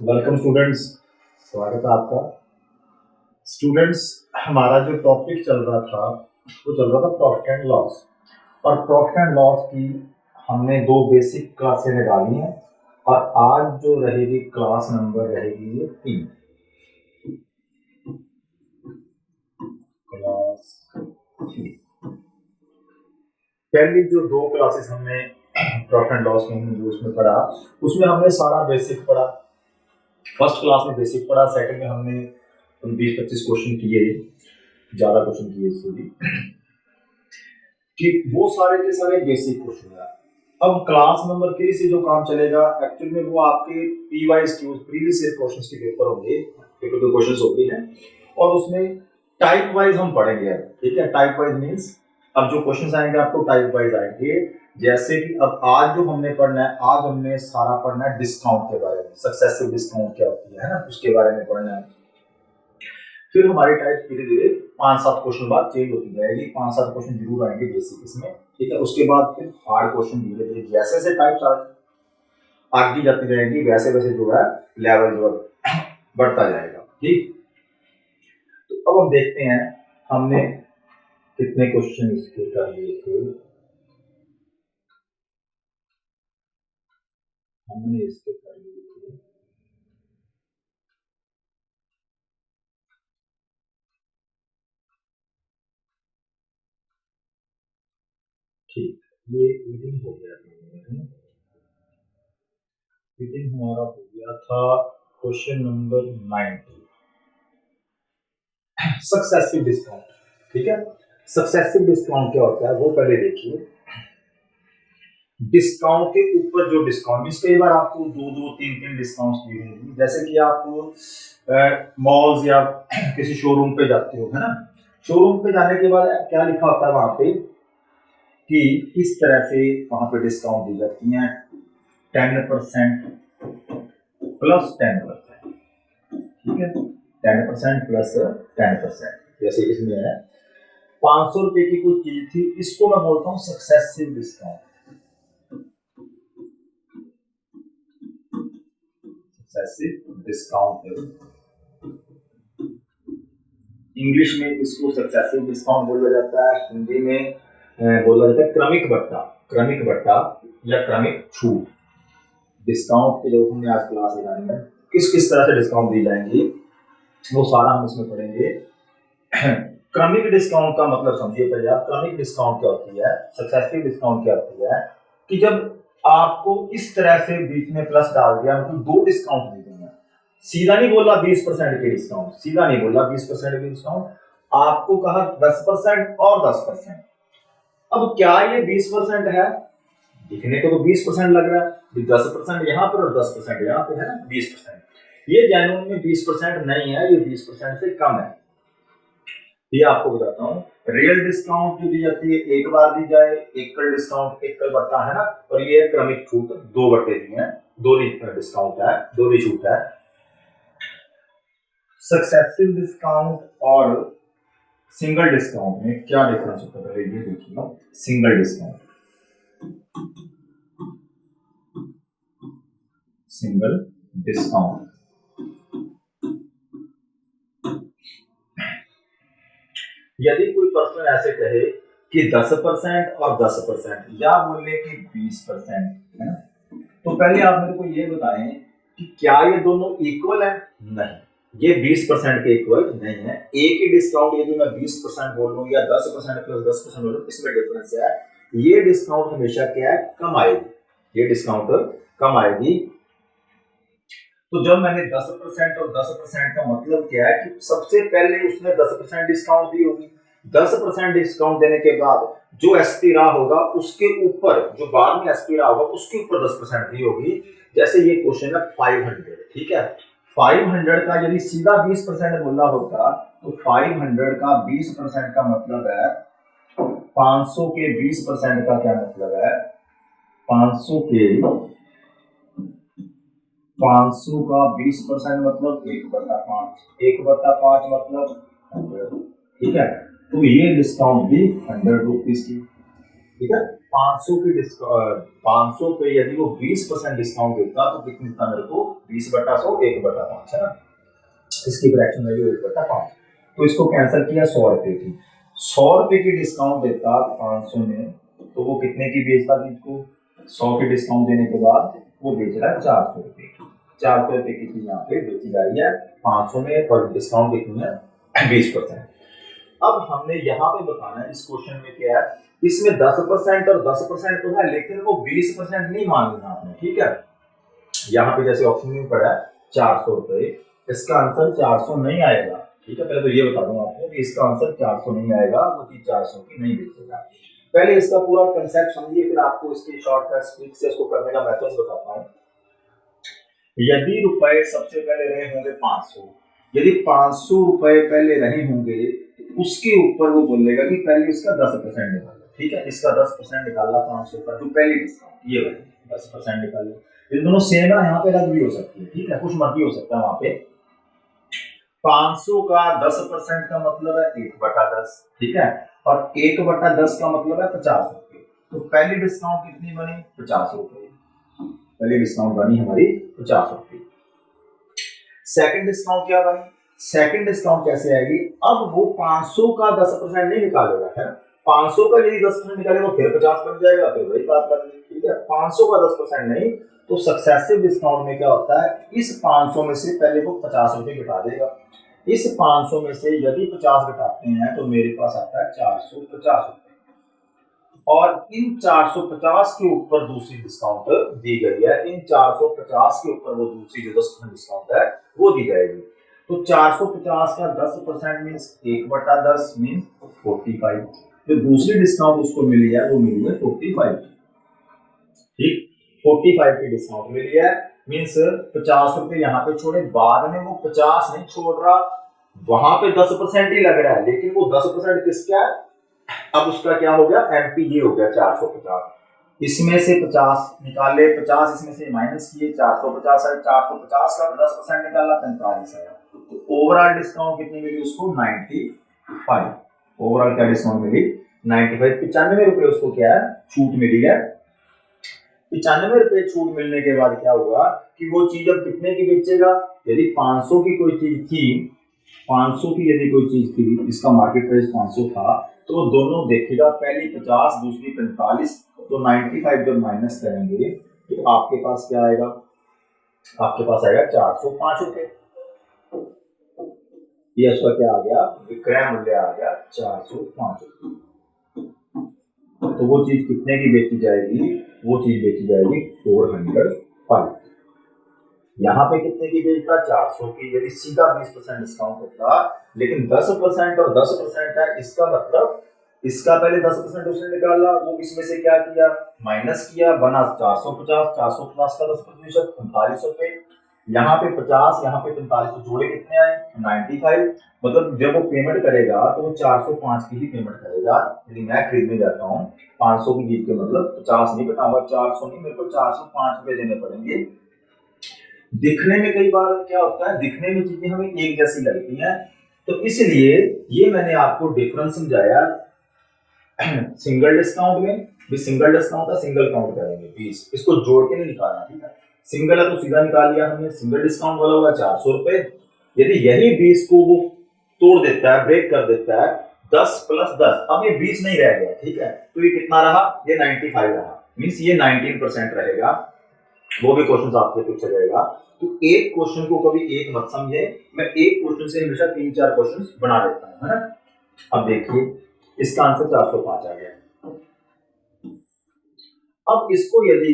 Welcome students, स्वागत है आपका। स्टूडेंट्स, हमारा जो टॉपिक चल रहा था वो चल रहा था प्रॉफिट एंड लॉस। और प्रॉफिट एंड लॉस की हमने दो बेसिक क्लासें निकाली हैं और आज जो रहेगी क्लास नंबर रहेगी ये 3। क्लास 3 पहली जो दो क्लासेस हमने प्रॉफिट एंड लॉस में उसमें पढ़ा, उसमें हमने सारा बेसिक पढ़ा। फर्स्ट क्लास में बेसिक पढ़ा, सेकंड में हमने 20-25 क्वेश्चन किए, ज्यादा क्वेश्चन किए इससे भी, कि वो सारे के सारे बेसिक क्वेश्चन है। अब क्लास नंबर 3 से जो काम चलेगा एक्चुअली में वो आपके पीवाईज क्यूज प्रीवियस ईयर क्वेश्चंस के पेपर होंगे, पेपर के क्वेश्चंस होते हैं और उसमें टाइप वाइज हम पढ़ेंगे। ठीक है, टाइप वाइज मींस अब जो क्वेश्चंस आएंगे आपको टाइप वाइज आएंगे। जैसे कि अब आज जो हमने पढ़ना है, आज हमने सारा पढ़ना है डिस्काउंट के बारे में, सक्सेसिव डिस्काउंट क्या होती है ना, उसके बारे में पढ़ना है। फिर हमारी टाइप धीरे धीरे 5-7 क्वेश्चन बाद चेंज होती जाएगी, 5-7 क्वेश्चन जरूर आएंगे बेसिक इसमें। ठीक है, उसके बाद फिर हार्ड क्वेश्चन धीरे धीरे जैसे जैसे टाइप्स आगे जाती जाएंगी वैसे वैसे जो है लेवल जो बढ़ता जाएगा। ठीक, तो अब हम देखते हैं हमने कितने क्वेश्चन इसके कर लिए थे। हमने इसके कर लिए थे ठीक, ये रीडिंग हो गया था, रीडिंग हमारा हो गया था क्वेश्चन नंबर 90, सक्सेसिव डिस्काउंट। ठीक है, सक्सेसिव डिस्काउंट क्या होता है वो पहले देखिए। डिस्काउंट के ऊपर जो डिस्काउंट, जिस कई बार आपको 2-2, 3-3 डिस्काउंट दिए हैं, जैसे कि आप मॉल्स या किसी शोरूम पे जाते हो, है ना। शोरूम पे जाने के बाद क्या लिखा होता है वहां पे कि किस तरह से वहां पे डिस्काउंट दी जाती है। 10% प्लस 10%। ठीक है, 10% प्लस 10%। जैसे इसमें है 500 रुपए की कोई चीज थी, इसको मैं बोलता हूँ successive discount. Successive discount English में इसको सक्सेसिव डिस्काउंट बोला जाता है, हिंदी में बोला जाता है क्रमिक भत्ता, क्रमिक भत्ता या क्रमिक छूट। डिस्काउंट के जो हमने आज क्लास लगाई है, किस किस तरह से डिस्काउंट दी जाएंगी वो सारा हम इसमें पढ़ेंगे। क्रमिक डिस्काउंट का मतलब समझिए पहले आप, क्रमिक डिस्काउंट क्या होती है, सक्सेसिव डिस्काउंट क्या होती है कि जब आपको इस तरह से बीच में प्लस डाल दिया, मतलब दो डिस्काउंट दी गई हैं। सीधा नहीं बोला 20% के डिस्काउंट, सीधा नहीं बोला 20% के डिस्काउंट, आपको कहा 10% और 10%। अब क्या ये 20% है? दिखने को तो 20% लग रहा है, 10% यहाँ पर और 10% यहाँ पे है ना, 20%। ये जेन्युइन में 20% नहीं है, ये 20% से कम है। ये आपको बताता हूँ, रियल डिस्काउंट जो दी जाती है एक बार दी जाए, एकल डिस्काउंट एकल बट्टा है ना, और ये क्रमिक छूट दो बट्टे दी हैं, दो डिस्काउंट है, दो छूट है। सक्सेसिव डिस्काउंट और सिंगल डिस्काउंट में क्या डिफरेंस होता है, ये देखिए। सिंगल डिस्काउंट, सिंगल डिस्काउंट यदि कोई पर्सन ऐसे कहे कि 10% और 10% या बोले कि 20%, है ना, तो पहले आप मेरे को ये बताएं कि क्या ये दोनों इक्वल है? नहीं, ये 20% के इक्वल नहीं है। एक ही डिस्काउंट यदि मैं 20% बोल लूं या 10% प्लस 10% बोल लूं, इसमें डिफरेंस है। ये डिस्काउंट हमेशा क्या है, कम आएगी, ये डिस्काउंट कम आएगी। तो जब मैंने 10% और 10% का मतलब क्या है कि सबसे पहले उसने 10% डिस्काउंट दी होगी, 10% डिस्काउंट देने के बाद जो एसपी रहा होगा उसके ऊपर, जो बाद में एसपी रहा होगा उसके ऊपर 10% दी होगी। जैसे ये क्वेश्चन है 500, ठीक है, 500 का यदि सीधा 20% बोला होता तो 500 का 20% का मतलब है 500 के 20% का क्या मतलब है, 500 के 500 का 20% मतलब 1/5, 1/5 मतलब 100। ठीक है, तो ये डिस्काउंट भी 100 रुपीज की। ठीक है। 500 की 500 पे यदि वो 20% डिस्काउंट देता तो कितनी देता मेरे को, 20/100 1/5 है ना, इसकी फ्रैक्शन वैल्यू 1/5। तो इसको कैंसिल किया 100 रुपए की, 100 रुपए की डिस्काउंट देता 500 में, तो वो कितने की बेचता चीज को, 100 की डिस्काउंट देने के बाद वो बेच रहा है 400 रुपए की। 400 रुपए की चीज यहाँ पे बेची जा रही है 500 में, पर डिस्काउंट कितनी है 20%। अब हमने यहाँ पे बताना है इस क्वेश्चन में क्या है, इसमें 10% और 10% तो है, लेकिन वो 20% नहीं मान लेना आपने, ठीक है। यहाँ पे जैसे ऑप्शन में पड़ा है 400 रुपए, इसका आंसर 400 नहीं आएगा, ठीक है। पहले तो ये बता दूं आपको कि इसका आंसर 400 नहीं आएगा, वो चीज 400 की नहीं बेचेगा। पहले इसका पूरा कंसेप्ट समझिए, फिर आपको इसके शॉर्टकट ट्रिक से इसको करने का मेथड बताता हूँ। यदि रुपए सबसे पहले रहे होंगे 500, यदि 500 रुपए पहले रहे होंगे, उसके ऊपर वो बोलेगा कि पहले इसका 10% निकालो, ठीक है। इसका 10% निकाला 500 का, जो पहली डिस्काउंट ये वाली 10% निकालो। इन दोनों सेम है, यहाँ पे अलग भी हो सकती है, ठीक है, कुछ मर्जी हो सकता है वहां पे। 500 का 10% का मतलब है 1/10, ठीक है, और 1/10 का मतलब है 50 रुपए। तो पहली डिस्काउंट कितनी बनी, 50 रुपए, पहली डिस्काउंट बनी हमारी 50 रुपए। सेकंड डिस्काउंट क्या बनी, सेकंड डिस्काउंट कैसे आएगी, अब वो 500 का 10% नहीं निकालेगा, है 500 का यदि 10% निकालेगा फिर 50 बन जाएगा, फिर वही बात बनेगी, ठीक है। 500 का 10% नहीं, तो सक्सेसिव डिस्काउंट में क्या होता है, इस 500 में से पहले वो 50 रुपए घटा देगा। इस 500 में से यदि 50 घटाते हैं तो मेरे पास आता है 450 रुपए, और इन 450 के ऊपर दूसरी डिस्काउंट दी गई है, इन 450 के ऊपर वो दूसरी जो 10% डिस्काउंट है वो दी जाएगी। तो 450 का 10% मींस 1/10 मींस 45, जो दूसरी डिस्काउंट उसको मिली है वो मिली है 45, ठीक, 45 की डिस्काउंट मिली है, मींस 50 रुपए यहाँ पे छोड़े, बाद में वो 50 नहीं छोड़ रहा, वहां पे 10% ही लग रहा है, लेकिन वो 10% किसका है, अब उसका क्या हो गया, एमपी ये हो गया 450, इसमें से 50 निकाले, 50 इसमें से माइनस किए, 450 है, 450 का 10% निकाला 45 आया। तो ओवरऑल डिस्काउंट कितनी मिली उसको, 95, ओवरऑल क्या डिस्काउंट मिली 95, 95 रुपए उसको क्या है छूट मिली है। 95 रुपए छूट मिलने के बाद क्या हुआ कि वो चीज अब कितने की बेचेगा, यदि 500 की कोई चीज थी, 500 की यदि कोई चीज थी जिसका मार्केट प्राइस 500 था, तो वो दोनों देखेगा, पहली 50 दूसरी 45, तो 95 जब माइनस करेंगे तो आपके पास क्या आएगा, आपके पास आएगा 405 रुपए, ये उसका क्या आ गया, विक्रय मूल्य आ गया 405 रुपए। तो वो चीज कितने की बेची जाएगी, वो चीज बेची जाएगी 405। यहाँ पे कितने की बेचता, 400 की, यदि सीधा 20% डिस्काउंट होता, लेकिन 10% और 10% है, इसका मतलब इसका पहले 10% उसने निकाला, वो इसमें से क्या किया माइनस किया, बना 450, 450 का 10% 45 रुपए, यहाँ पे 50, यहाँ पे 45, तो जोड़े कितने आए 95, मतलब जब वो पेमेंट करेगा तो वो 405 की ही पेमेंट करेगा। यदि मैं खरीदने जाता हूँ 500 की चीज के मतलब 50 नहीं घटाऊंगा, 400 नहीं, मेरे को 405 रुपए देने पड़ेंगे। दिखने में कई बार क्या होता है, दिखने में चीजें हमें एक जैसी लगती हैं, तो इसलिए ये मैंने आपको डिफरेंस समझाया। सिंगल डिस्काउंट में भी सिंगल डिस्काउंट का सिंगल काउंट करेंगे 20, इसको जोड़ के नहीं निकालना, ठीक है। सिंगल है तो सीधा निकाल लिया हमने, सिंगल डिस्काउंट वाला हुआ 400 रुपए, यदि यही 20 को वो तोड़ देता है, ब्रेक कर देता है, 10 + 10, अब ये 20 नहीं रह गया, ठीक है, तो ये कितना रहा, ये 95 रहा, मींस ये 19% रहेगा। वो भी क्वेश्चन आपसे पूछा जाएगा, तो एक क्वेश्चन को कभी एक मत समझे, मैं एक क्वेश्चन से हमेशा 3-4 क्वेश्चन बना देता हूं, है ना। अब देखिए इसका आंसर 405 आ गया। अब इसको यदि,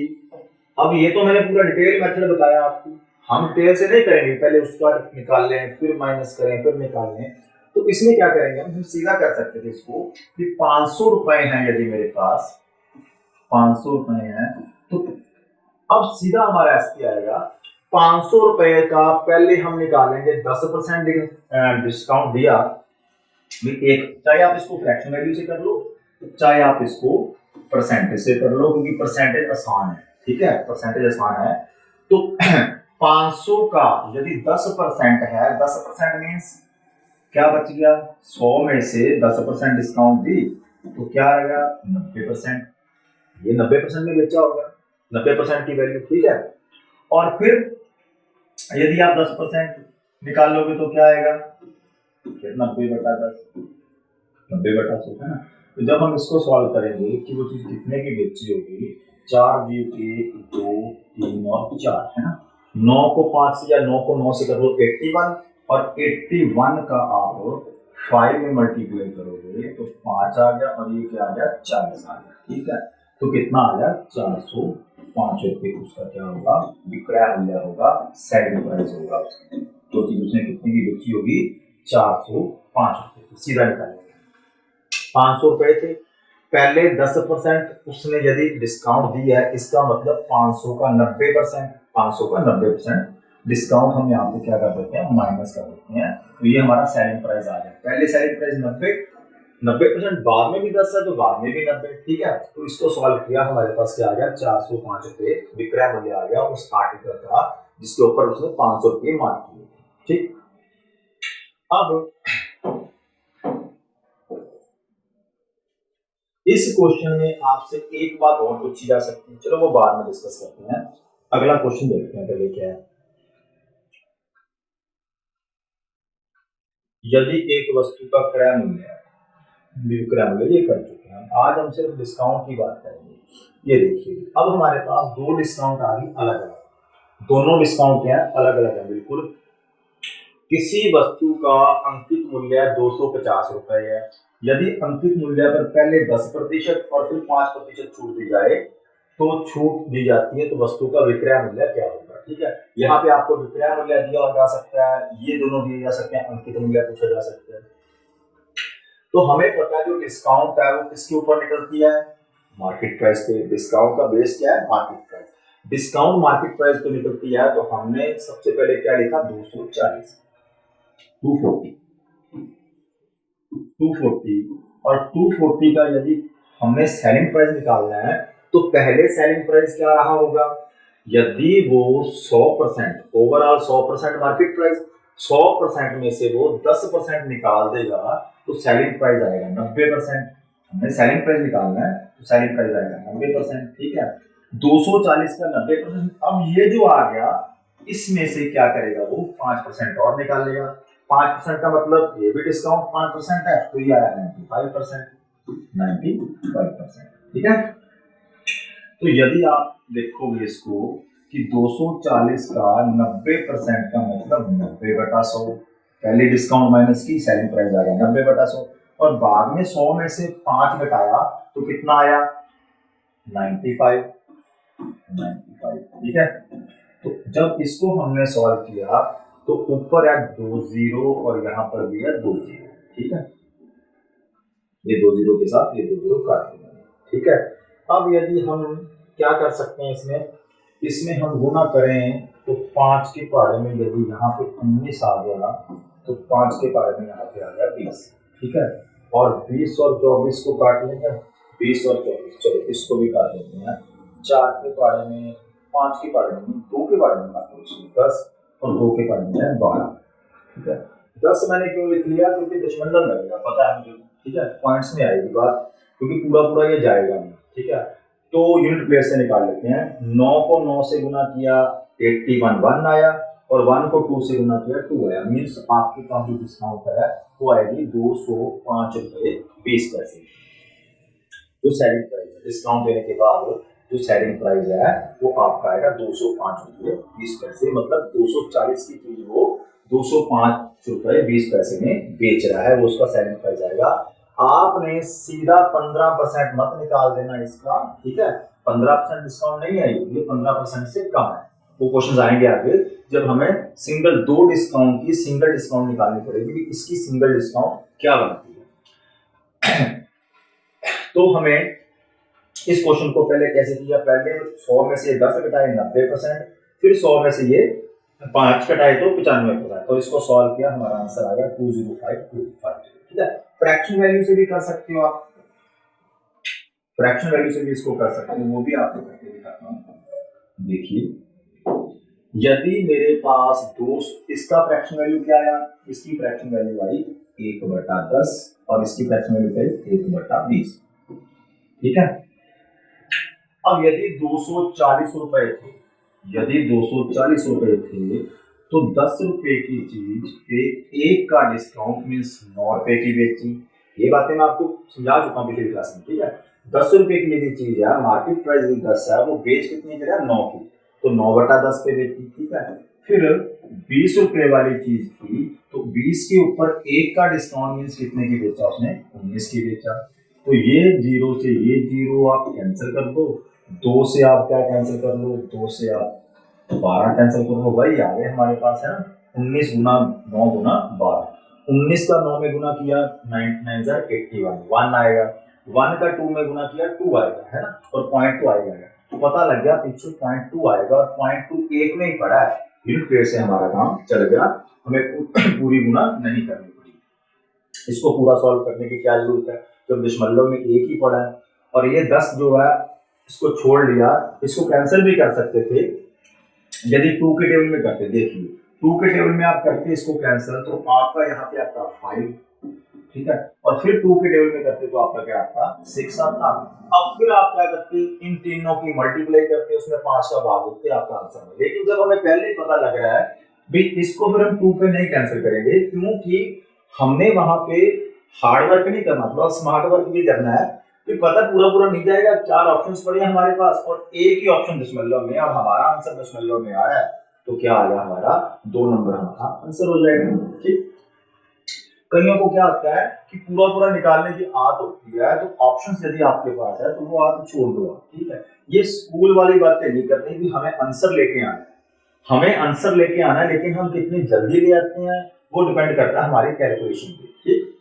अब ये तो मैंने पूरा डिटेल मेथड बताया आपको, हम डिटेल से नहीं करेंगे, पहले उसका निकाल लें, फिर माइनस करें, फिर निकाल लें। तो इसमें क्या करेंगे, हम सीधा कर सकते थे इसको कि 500 रुपए हैं यदि मेरे पास 500 रुपए हैं, तो अब सीधा हमारा एसपी आएगा 500 रुपए का पहले हम निकालेंगे 10% डिस्काउंट दिया, एक चाहे आप इसको फ्रैक्शन वैल्यू से कर लो, चाहे आप इसको परसेंटेज से कर लो, क्योंकि परसेंटेज आसान है, ठीक है, परसेंटेज आसान है। तो 500 का यदि 10% है, 10% मींस क्या बच गया, 100 में से 10% डिस्काउंट दी तो क्या आएगा 90%, ये 90% में बेचा होगा, 90% की वैल्यू, ठीक है। और फिर यदि आप 10% निकाल लोगे तो क्या आएगा, 90/10, 90/100 है ना। तो जब हम इसको सॉल्व करेंगे कि वो चीज कितने की बेची होगी, 4 जीव 1 2 3 और 4 है ना। 9 को 5 से या 9 को 9 से कर लो 81, और 81 का आप 5 में मल्टीप्लाई करोगे तो 5 आ गया, और ये क्या आ गया, 40 आ गया, ठीक है। तो कितना आ गया, 405 रुपये उसका क्या होगा, विक्रय मूल्य होगा, सेलिंग प्राइस होगा उसकी। तो चीज उसने कितने की बेची होगी, 405 रुपये, सीधा निकालेंगे। 500 रुपए थे पहले, 10% उसने यदि डिस्काउंट दिया है, इसका मतलब 500 का 90%, 500 का 90% डिस्काउंट हम यहाँ पे क्या कर देते हैं, माइनस कर देते हैं। तो ये हमारा सेलिंग प्राइस आ गया। पहले सेलिंग प्राइस 90%, बाद में भी 10 है तो बाद में भी 90, ठीक है। तो इसको सॉल्व किया, हमारे पास क्या आ गया, 405 रुपये विक्रय मूल्य आ गया उस आर्टिकल का, जिसके ऊपर उसने 500 रुपये मार्क किए, ठीक। अब इस क्वेश्चन में आपसे एक बात और पूछी जा सकती है, चलो वो बाद में डिस्कस करते हैं। अगला क्वेश्चन देखते हैं पहले क्या है। यदि एक वस्तु का क्रय मूल्य, विक्रय मूल्य ये कर चुके हैं, आज हम सिर्फ डिस्काउंट की बात करेंगे। ये देखिए, अब हमारे पास दो डिस्काउंट आ गई अलग अलग, दोनों डिस्काउंट क्या है, अलग अलग है बिल्कुल। किसी वस्तु का अंकित मूल्य 250 रुपए है। यदि अंकित मूल्य पर पहले 10% और फिर 5% छूट दी जाए, तो छूट दी जाती है तो वस्तु का विक्रय मूल्य क्या होगा, ठीक है। यहाँ पे आपको विक्रय मूल्य दिया जा सकता है, ये दोनों दिए जा सकते हैं, अंकित मूल्य पूछा जा सकता है। तो हमें पता है जो डिस्काउंट है वो किसके ऊपर निकलती है, मार्केट प्राइस पे। डिस्काउंट का बेस क्या है, market price. Discount market price पे निकलती है, तो हमने सबसे पहले क्या लिखा, 240, 240, 240, और 240 का यदि हमने सेलिंग प्राइस निकालना है, तो पहले सेलिंग प्राइस क्या रहा होगा, यदि वो 100%, ओवरऑल 100% मार्केट प्राइस, 100% में से वो 10% निकाल देगा तो सेलिंग प्राइस आएगा 90%। हमने सेलिंग प्राइस निकालना है तो सेलिंग प्राइस आएगा 90%, ठीक है। 240 का 90%। अब ये जो आ गया, इसमें से क्या करेगा वो, 5% और निकाल लेगा। 5% का मतलब ये भी डिस्काउंट 5% है, तो ये आया 95%, 95%, ठीक है। तो यदि आप देखोगे इसको कि 240 का 90% का मतलब 90/100, पहले डिस्काउंट माइनस की, सेलिंग प्राइस आ गया 90/100, और बाद में 100 में से 5 घटाया तो कितना आया, 95, 95, ठीक है। तो जब इसको हमने सॉल्व किया तो ऊपर है 2 जीरो और यहाँ पर भी है 2 जीरो, ठीक है। ये 2 जीरो के साथ ये 2 जीरो काट देंगे, ठीक है। अब यदि हम क्या कर सकते हैं, इसमें हम गुना करें तो 5 के पहाड़े में यदि यहाँ पे 19 आ गया तो 5 के पहाड़े में यहाँ पे आ गया 20, ठीक है। और 20 और 24 को काट लेंगे, 20 और 24, चलो इसको भी काट लेते हैं। 4 के पहाड़े में, 5 के पहाड़े में, 2 के पहाड़े में काटो, इसमें 10, और 2 के पहाड़े में 12, ठीक है। 10 मैंने क्यों लिख लिया, क्योंकि दशमलव लगेगा, पता है मुझे, ठीक है। पॉइंट्स में आएगी बात, क्योंकि पूरा पूरा ये जाएगा नहीं, ठीक है। तो यूनिट प्लेस से निकाल लेते हैं। 9 को 9 से गुना किया 81 1 आया, और 1 को 2 से गुना किया 2 आया। मीन्स आपके पास जो डिस्काउंट है वो आएगी 205 रुपये 20 पैसे। जो सेलिंग प्राइस है डिस्काउंट देने के बाद, जो सेलिंग प्राइस है वो आपका आएगा 205 रुपये 20 पैसे, मतलब 240 की चीज वो 205 रुपये 20 पैसे में बेच रहा है, वो उसका सेलिंग प्राइस आएगा। आपने सीधा 15% मत निकाल देना इसका, ठीक है। 15% डिस्काउंट नहीं है, ये 15% से कम है। वो क्वेश्चन आएंगे आगे, जब हमें सिंगल दो डिस्काउंट की सिंगल डिस्काउंट निकालनी पड़ेगी कि इसकी सिंगल डिस्काउंट क्या बनती है। तो हमें इस क्वेश्चन को पहले कैसे किया, पहले 100 में से 10 घटाए 90%, फिर 100 में से ये 5 घटाए तो 95%। तो इसको सॉल्व किया, हमारा आंसर आ गया 20525, ठीक है। फ्रैक्शन वैल्यू से भी कर सकते हो आप, फ्रैक्शन वैल्यू से भी इसको कर सकते हो, वो भी आपको करके दिखाता हूं। देखिए, यदि मेरे पास दो, इसका फ्रैक्शन वैल्यू क्या आया, इसकी फ्रैक्शन वैल्यू आई 1/10 और इसकी फ्रैक्शन वैल्यू क्या आई 1/20, ठीक है। अब यदि 240 रुपए थे, यदि 240 रुपए थे, तो 10 रुपए की चीज पे एक का डिस्काउंट मीन्स 9 रुपए की बेची। ये बातें मैं आपको समझा चुका हूँ पिछली क्लास में, ठीक है। 10 रुपए की यदि चीज है, मार्केट प्राइस 10 है, वो बेच कितनी करे 9 की, तो 9/10 पे बेची, ठीक है। फिर 20 रुपए वाली चीज थी, तो 20 के ऊपर एक का डिस्काउंट मीन्स कितने की बेचा उसने, 19 की बेचा। तो ये जीरो से ये जीरो आप कैंसिल कर दो, 2 से आप क्या कैंसिल कर लो, 2 से आप 12 कैंसिल कर लो, वही आ गए हमारे पास, है ना। 19 गुना 9 गुना 12, 19 का 9 में गुना किया 9×9=81, 1 आएगा, 1 का 2 में गुना किया 2 आएगा, है ना, और पॉइंट 2 आएगा, तो पता लग गया पीछे पॉइंट 2 आएगा, और पॉइंट 2 एक में ही पड़ा है, यूनिट प्लेस से हमारा काम चल गया, हमें पूरी गुना नहीं करनी पड़ी। इसको पूरा सॉल्व करने की क्या जरूरत है, जब दशमलव में एक ही पड़ा है, और ये 10 जो है इसको छोड़ लिया, इसको कैंसिल भी कर सकते थे यदि 2 के टेबल में करते। देखिए 2 के टेबल में आप करते इसको कैंसिल, तो आपका यहाँ पे आता 5, ठीक है, और फिर 2 के टेबल में करते तो आपका क्या आता 6 आता। अब फिर आप क्या करते, इन तीनों की मल्टीप्लाई करते, उसमें 5 का भाग देते आपका आंसर में। लेकिन जब हमें पहले ही पता लग रहा है भाई इसको फिर हम 2 पे नहीं कैंसिल करेंगे, क्योंकि हमने वहां पे हार्ड वर्क नहीं करना, थोड़ा स्मार्ट वर्क भी करना है। तो पता पूरा पूरा नहीं जाएगा, 4 ऑप्शंस पड़े हैं हमारे पास और एक ही ऑप्शन दशमलव में, और हमारा आंसर दशमलव में आया है, तो क्या आ गया हमारा 2 नंबर हमारा आंसर हो जाएगा, ठीक। कईयों को क्या होता है कि पूरा पूरा निकालने की आदत होती है, तो ऑप्शंस यदि आपके पास है तो वो आदत छोड़ दो आप, ठीक है। ये स्कूल वाली बातें नहीं करनी कि हमें आंसर लेके आना है, हमें आंसर लेके आना है, लेकिन हम कितनी जल्दी ले आते हैं वो डिपेंड करता है हमारी कैलकुलेशन पे, ठीक।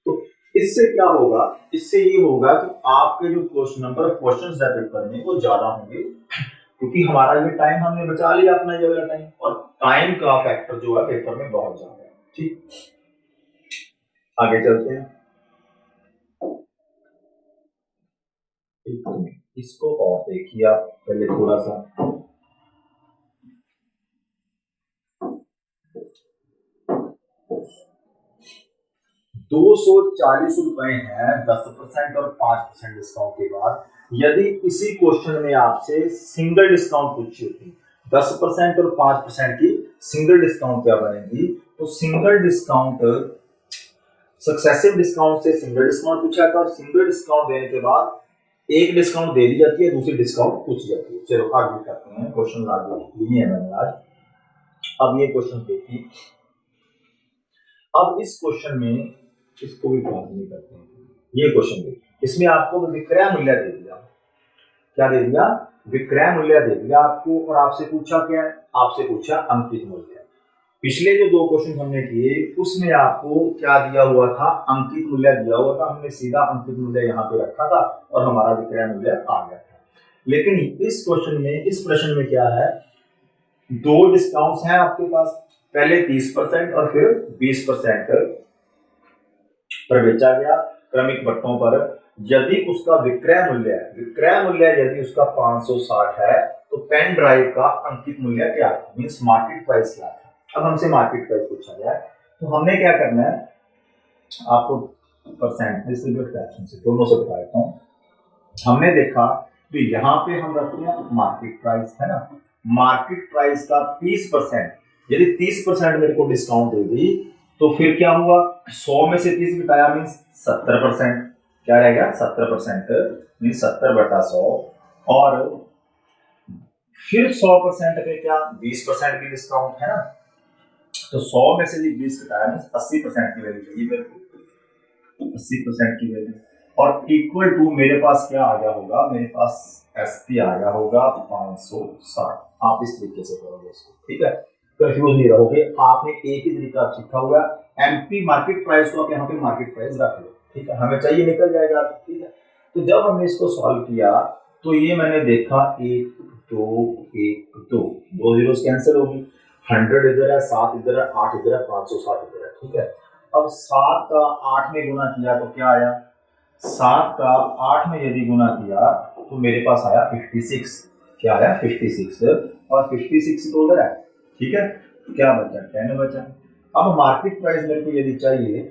तो इससे क्या होगा, इससे ये होगा कि आपके जो क्वेश्चन नंबर ऑफ क्वेश्चंस है पेपर में वो ज्यादा होंगे, क्योंकि हमारा ये टाइम हमने बचा लिया अपना ये वाला टाइम, और टाइम का फैक्टर जो है पेपर में बहुत ज्यादा है, ठीक। आगे चलते हैं, इसको और देखिए आप पहले थोड़ा सा। 240 रुपए है 10% और 5% डिस्काउंट के बाद। यदि इसी क्वेश्चन में आपसे सिंगल डिस्काउंट पूछी होती, 10% और 5% की सिंगल डिस्काउंट क्या बनेगी, तो सिंगल डिस्काउंट, सक्सेसिव डिस्काउंट से सिंगल डिस्काउंट पूछा था, और सिंगल डिस्काउंट देने के बाद एक डिस्काउंट दे दी जाती है, दूसरी डिस्काउंट पूछी जाती है। चलो आगे करते हैं, क्वेश्चन आगे लिए हैं मैंने आज। अब ये क्वेश्चन देखिए, अब इस क्वेश्चन में इसको भी बात नहीं करते हैं, ये क्वेश्चन देखिए, इसमें आपको विक्रय मूल्य दे दिया, क्या दे दिया, विक्रय मूल्य दे दिया आपको, और आपसे पूछा क्या है, आपसे पूछा अंकित मूल्य। पिछले जो 2 क्वेश्चन हमने किए उसमें आपको क्या दिया हुआ था, अंकित मूल्य दिया हुआ था, हमने सीधा अंकित मूल्य यहाँ पे रखा था और हमारा विक्रय मूल्य आ गया था। लेकिन इस क्वेश्चन में, इस प्रश्न में क्या है, 2 डिस्काउंट्स हैं आपके पास, पहले 30% और फिर 20% पर बेचा गया क्रमिक बट्टों पर। यदि उसका विक्रय मूल्य यदि उसका 560 है, तो पेन ड्राइव का अंकित मूल्य क्या है, मींस मार्केट प्राइस क्या है। अब हमसे मार्केट प्राइस पूछा गया है, तो हमने क्या करना है, आपको परसेंटेज से फ्रैक्शन से दोनों से बता देता हूँ। हमने देखा तो यहाँ पे हम रखते हैं मार्केट प्राइस, है ना, मार्केट प्राइस का 30%, यदि 30% मेरे को डिस्काउंट दे दी, तो फिर क्या हुआ, 100 में से 30 घटाया मीन्स 70%, क्या रहेगा 70% मीन्स 70/100, और फिर 100% पे क्या 20% की डिस्काउंट, है ना, तो 100 में से 20 घटाया मीन्स 80% की वैल्यू चाहिए मेरे को, 80% की वैल्यू, और इक्वल टू मेरे पास क्या आ गया होगा, मेरे पास एसपी आ गया होगा 560। आप इस तरीके से करोगे इसको, ठीक है, कंफ्यूज नहीं रहोगे, आपने एक ही तरीका सीखा हुआ, एमपी मार्केट प्राइस को आप यहाँ पे मार्केट प्राइस रख लो, ठीक है, हमें चाहिए निकल जाएगा, ठीक है। तो जब हमने इसको सॉल्व किया तो ये मैंने देखा 1 2 1 2 2 जीरोस कैंसिल होगी, 100 इधर है, 7 इधर है, 8 इधर है, 560 इधर है, ठीक है। अब 7 का 8 में गुना किया तो क्या आया, 7 का 8 में यदि गुना किया तो मेरे पास आया 56, क्या आया 56, और 56 तो उधर है, ठीक है, तो क्या बचा 10 बचा। अब मार्केट प्राइस मेरे को यदि चाहिए,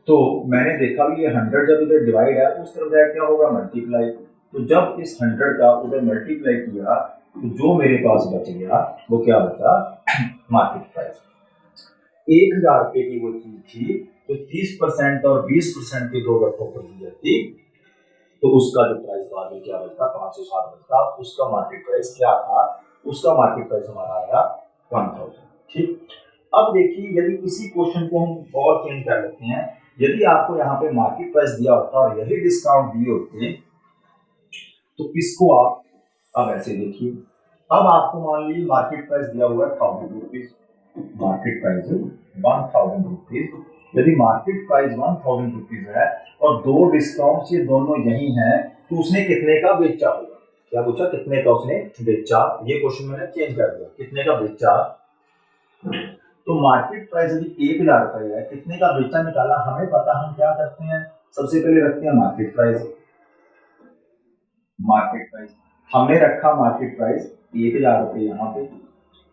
तो मैंने देखा भी ये 100 जब इधर डिवाइड है उस तरफ जाए क्या होगा मल्टीप्लाई, तो जब इस 100 का उधर मल्टीप्लाई किया तो जो मेरे पास बच गया वो क्या बचा, मार्केट प्राइस। 1000 रुपए की वो चीज थी तो 30% और 20% के दो वर्गों पर दी जाती तो उसका जो प्राइस बाद में क्या बचता, 560 बचता। उसका मार्केट प्राइस क्या था, उसका मार्केट प्राइस हमारा आया 1000। ठीक, अब देखिए यदि इसी क्वेश्चन को हम और चेंज कर लेते हैं, यदि आपको यहाँ पे मार्केट प्राइस दिया होता और यही डिस्काउंट दिए होते तो इसको आप अब ऐसे देखिए, अब आपको मान लीजिए मार्केट प्राइस दिया हुआ है 1000 रुपीज, मार्केट प्राइस 1000 रुपीज। यदि मार्केट प्राइस 1000 रुपीज है और दो डिस्काउंट ये दोनों यही हैं तो उसने कितने का बेचा होगा, क्या पूछा, कितने का उसने बेचा। ये क्वेश्चन मैंने चेंज कर दिया, कितने का बेचा। तो मार्केट प्राइस यदि 1000 रुपए है, कितने का बेचा निकाला हमें पता, हम क्या करते हैं सबसे पहले रखते हैं मार्केट प्राइस। मार्केट प्राइस हमने रखा, मार्केट प्राइस 1000 रुपए यहाँ पे,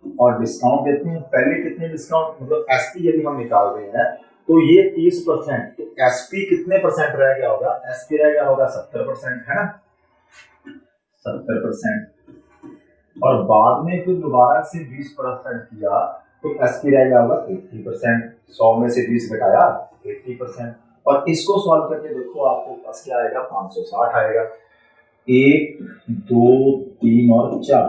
और डिस्काउंट देते हैं पहले कितने डिस्काउंट, मतलब एसपी यदि हम निकाल रहे हैं तो ये 30%, तो एसपी कितने परसेंट रह गया होगा, एसपी रह गया होगा 70%, है ना, 70%। और बाद में फिर दोबारा से 20% किया तो एसपी रह गया होगा 80%, 100 में से 20 घटाया 80%। और इसको सॉल्व करके देखो आपको पास क्या आएगा, 560 आएगा। 1 2 3 और 4,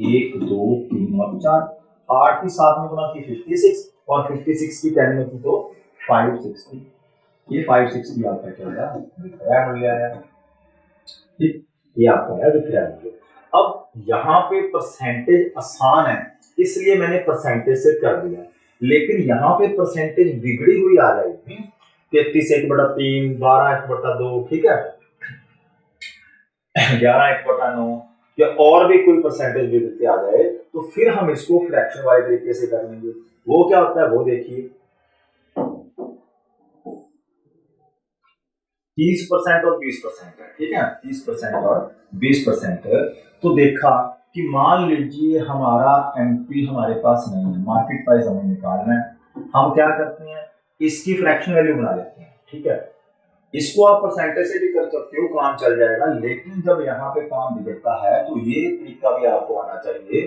1 2 3 और 4, 8 की 7 में गुना की 56 और 56 की 10 में की तो 560। ये 560 आपका क्या आया, विक्रय मूल्य आया। ठीक, ये आपका है विक्रय मूल्य। अब यहाँ पे परसेंटेज आसान है इसलिए मैंने परसेंटेज से कर दिया, लेकिन यहाँ पे परसेंटेज बिगड़ी हुई आ जाएगी, 33/3, 12/2, ठीक है, 11/9 या और भी कोई परसेंटेज बिगड़ते आ जाए तो फिर हम इसको फ्रैक्शन वाले तरीके से कर लेंगे। वो क्या होता है वो देखिए, 30% और 20% है, ठीक है, 30% और 20%। तो देखा कि मान लीजिए हमारा एमपी हमारे पास नहीं है, मार्केट प्राइस हमें निकालना है, हम क्या करते हैं इसकी फ्रैक्शन वैल्यू बना लेते हैं, ठीक है। इसको आप परसेंटेज से भी कर सकते हो, काम चल जाएगा, लेकिन जब यहाँ पे काम बिगड़ता है तो ये तरीका भी आपको आना चाहिए।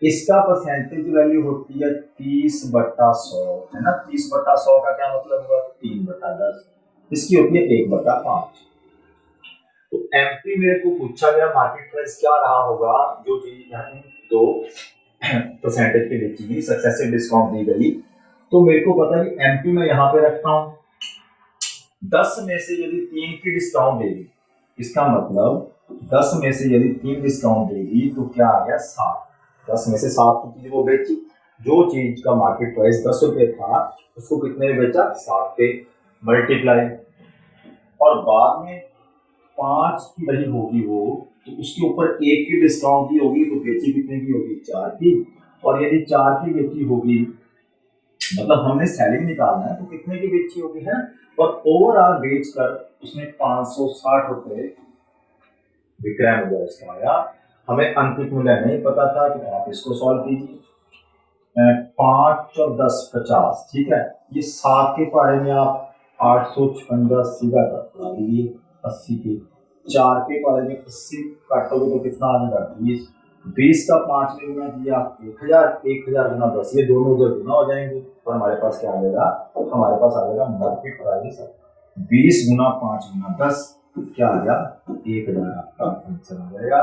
इसका परसेंटेज वैल्यू होती है 30/100, है ना, 30/100 का क्या मतलब हुआ, 3/10, इसकी होती है 1/5। तो एमपी मेरे को पूछा गया मार्केट प्राइस क्या रहा होगा, जो चीज यहाँ दो परसेंटेज पे बेची गई, सक्सेसिव डिस्काउंट दी गई, तो मेरे को पता है कि एमपी में यहाँ पे रखता हूँ 10 में से यदि 3 की डिस्काउंट देगी, इसका मतलब 10 में से यदि 3 डिस्काउंट देगी तो क्या आ गया 7। 10 में से 7 की चीज वो बेची, जो चीज का मार्केट प्राइस 10 रुपए था उसको कितने में बेचा, 7 पे, मल्टीप्लाई, और बाद में 5 की रही होगी वो, तो उसके ऊपर 1 की डिस्काउंट की होगी तो बेची कितने की होगी, 4 की, और यदि 4 की बेची होगी मतलब हमने सेलिंग निकालना है तो कितने की बेची होगी, है, और ओवरऑल बेचकर उसने 560 रुपए विक्रय मूल्य उसका आया। हमें अंतिम मूल्य नहीं पता था तो आप इसको सॉल्व कीजिए, 5 और 10 50, ठीक है, ये 7 के पहाड़े में आप 856 सीधा कटा दीजिए 80 के, 4 के पहाड़े में 80 काटोगे तो कितना आ जाएगा 20, 20 का 5 में गुना किया 1000, 1000 गुना 10, ये दोनों उधर गुना हो जाएंगे और हमारे पास क्या आ जाएगा, हमारे पास आ जाएगा मार्केट प्राइस 20 गुना 5 गुना 10, क्या आ गया 1000, आपका आंसर आ जाएगा।